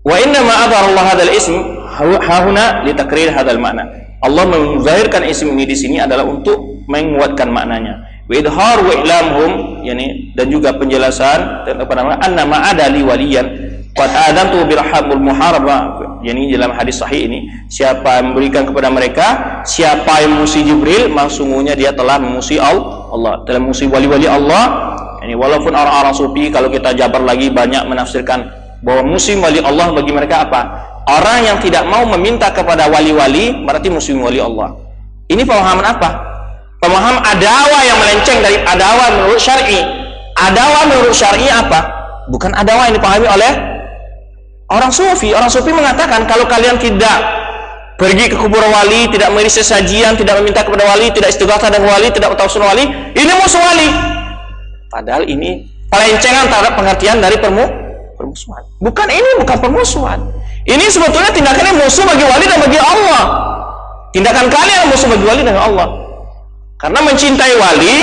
S1: Wa inna ma adhara Allah hadzal ism hahuna li takrir hadzal makna. Allah menzahirkan isim ini di sini adalah untuk menguatkan maknanya. Wa idhar wa i'lamhum, yani, dan juga penjelasan kepada mereka anna ma'ada li waliyan qad adantu birhamul muharaba, yani dalam hadis sahih ini, siapa yang memberikan kepada mereka, siapa yang memusuhi Jibril, sungguhnya dia telah memusuhi Allah, telah memusuhi wali-wali Allah. Yani walaupun orang-orang sufi, kalau kita jabar lagi, banyak menafsirkan bahwa musuh wali Allah bagi mereka apa? Orang yang tidak mau meminta kepada wali-wali berarti musuh wali Allah. Ini pemahaman apa? Pemahaman adawah yang melenceng dari adawah menurut syar'i. Adawah menurut syar'i apa? Bukan adawah yang dipahami oleh orang sufi. Orang sufi mengatakan kalau kalian tidak pergi ke kubur wali, tidak mengiris sesajian, tidak meminta kepada wali, tidak istighatsah dengan wali, tidak bertawassul wali, ini musuh wali. Padahal ini pelencengan terhadap pengertian dari permusuhan. Bukan permusuhan. Ini sebetulnya tindakannya musuh bagi wali dan bagi Allah. Tindakan kalian musuh bagi wali dan Allah. Karena mencintai wali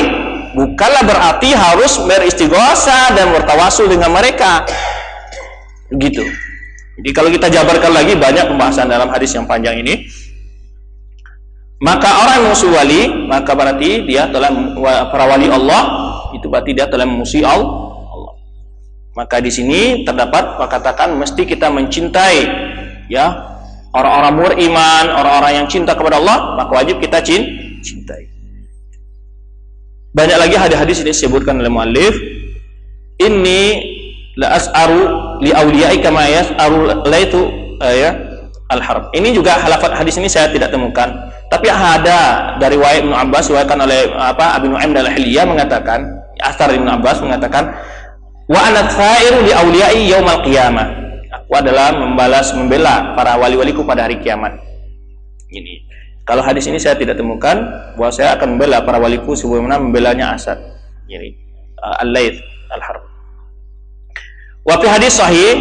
S1: bukanlah berarti harus beristighatsah dan bertawassul dengan mereka. Begitu. Jadi kalau kita jabarkan lagi banyak pembahasan dalam hadis yang panjang ini. Maka orang yang musuh wali, maka berarti dia telah para wali Allah, itu berarti dia telah memusuhi Allah. Maka di sini terdapat katakan mesti kita mencintai, ya, orang-orang beriman, orang-orang yang cinta kepada Allah, maka wajib kita cintai. Banyak lagi hadis-hadis ini disebutkan oleh muallif. Inni la as'aru li awliyai kama yas'aru laitu ya al-harb. Ini juga lafaz hadis ini saya tidak temukan, tapi ada dari riwayat Ibnu Abbas, diriwayatkan oleh Abi Nu'aim dalam Hilyah mengatakan, asar Ibnu Abbas mengatakan, wa ana tsairu li auliyai yaumal qiyamah. Aku adalah membela para wali-waliku pada hari kiamat. Ini. Kalau hadis ini saya tidak temukan bahwa saya akan membela para waliku sebagaimana membelanya Asad. Ini Al-Laits Al-Harb. Wa fi hadis sahih,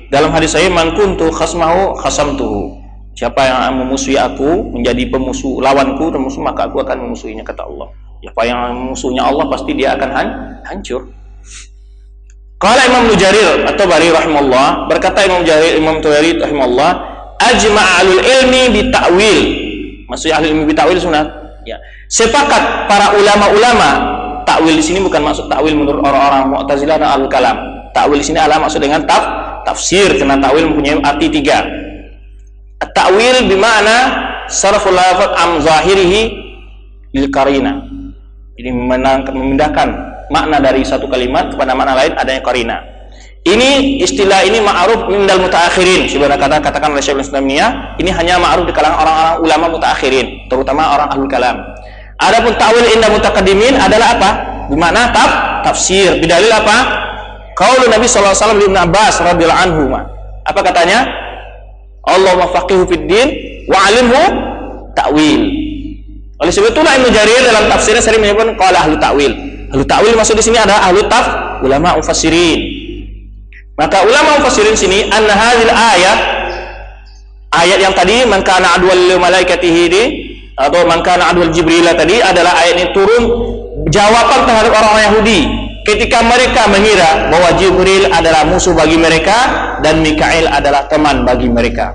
S1: dalam hadis sahih, man kuntu khasmahu khasamtuhu. Siapa yang memusuhi aku, menjadi pemusuh lawanku dan musuh, maka aku akan memusuhinya, kata Allah. Siapa yang musuhnya Allah pasti dia akan hancur. Qala Imam Nujarir atau Bari rahimahullah, berkata Imam Nujarir rahimahullah, ajma'a ahlul ilmi bi ta'wil. Maksudnya ahli ilmi bi ta'wil sunat, ya. Sepakat para ulama-ulama, ta'wil di sini bukan maksud ta'wil menurut orang-orang Mu'tazilah dan Ahlul Kalam. Ta'wil di sini adalah maksud dengan tafsir, karena ta'wil mempunyai arti tiga. At-ta'wil bima'na sarful lafaz am zahirihi lil qarina. Jadi memindahkan makna dari satu kalimat kepada makna lain adanya qarina. Ini istilah ini ma'ruf mindal mutaakhirin. Sebagaimana katakan oleh Syekh Islam ini hanya ma'ruf di kalangan orang-orang ulama mutaakhirin, terutama orang ahlul kalam. Adapun ta'wil inda mutaqaddimin adalah apa? Bermakna tafsir. Bidalil apa? Qaulun Nabi sallallahu alaihi wasallam li Ibnu Abbas radhiyallahu anhu. Apa katanya? Allahumma faqihu fid din wa 'alimhu ta'wil. Oleh sebab itulah Ibnu Jarir dalam tafsirnya sering menyebut qala ahlu ta'wil. Ahlu ta'wil maksud di sini adalah ahlu ulama mufassirin. Maka ulama mufassirin sini anna hadhil ayat yang tadi man kana adwal lil malaikatihi di atau man kana adwal Jibril tadi adalah ayat ini turun jawaban terhadap orang-orang Yahudi ketika mereka mengira bahwa Jibril adalah musuh bagi mereka dan Mikail adalah teman bagi mereka.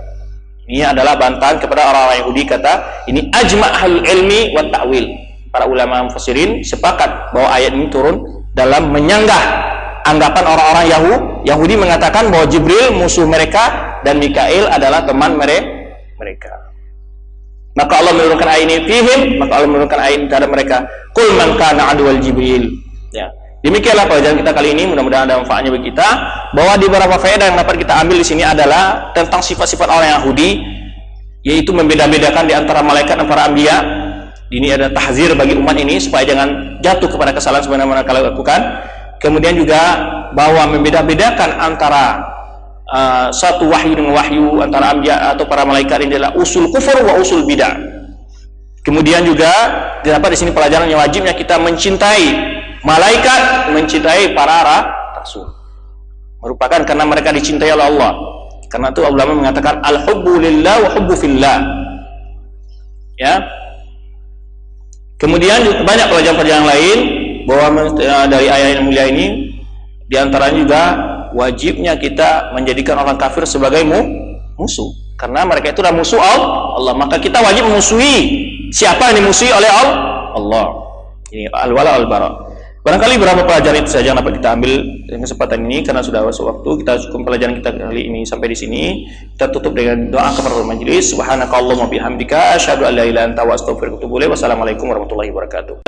S1: Ini adalah bantahan kepada orang-orang Yahudi, kata ini ajma'ul ilmi wa ta'wil. Para ulama mufassirin sepakat bahwa ayat ini turun dalam menyanggah anggapan orang-orang Yahudi mengatakan bahwa Jibril musuh mereka dan Mikail adalah teman mereka. Maka Allah menurunkan ayat ini fihim, maka Allah menurunkan ayat ini terhadap mereka. Qul man kana adwal Jibril. Ya. Demikianlah pelajaran kita kali ini, mudah-mudahan ada manfaatnya bagi kita, bahwa di beberapa faedah yang dapat kita ambil di sini adalah tentang sifat-sifat orang Yahudi, yaitu membeda-bedakan di antara malaikat dan para anbiya. Ini ada tahzir bagi umat ini supaya jangan jatuh kepada kesalahan sebagaimana kalian lakukan. Kemudian juga bahwa membeda-bedakan antara satu wahyu dengan wahyu antara anbiya atau para malaikat ini adalah usul kufur wa usul bidah. Kemudian juga terdapat di sini pelajaran yang wajibnya kita mencintai malaikat, mencintai para rasul. Merupakan karena mereka dicintai oleh Allah. Karena itu ulama mengatakan al-hubbu lillah wa hubbu fillah. Ya. Kemudian banyak pelajaran-pelajaran lain bahwa dari ayat yang mulia ini diantaranya juga wajibnya kita menjadikan orang kafir sebagai musuh. Karena mereka itu adalah musuh Allah. Maka kita wajib memusuhi siapa yang dimusuhi oleh Allah. Ini al-wala wal-bara. Barangkali beberapa pelajaran itu saja yang dapat kita ambil dengan kesempatan ini, karena sudah waktu kita cukup pelajaran kita kali ini sampai di sini. Kita tutup dengan doa kepada majelis. Subhanakallahumma bihamdika asyhadu an la ilaha illa anta wa astaghfiruka wa atubu ilaik. Wassalamualaikum warahmatullahi wabarakatuh.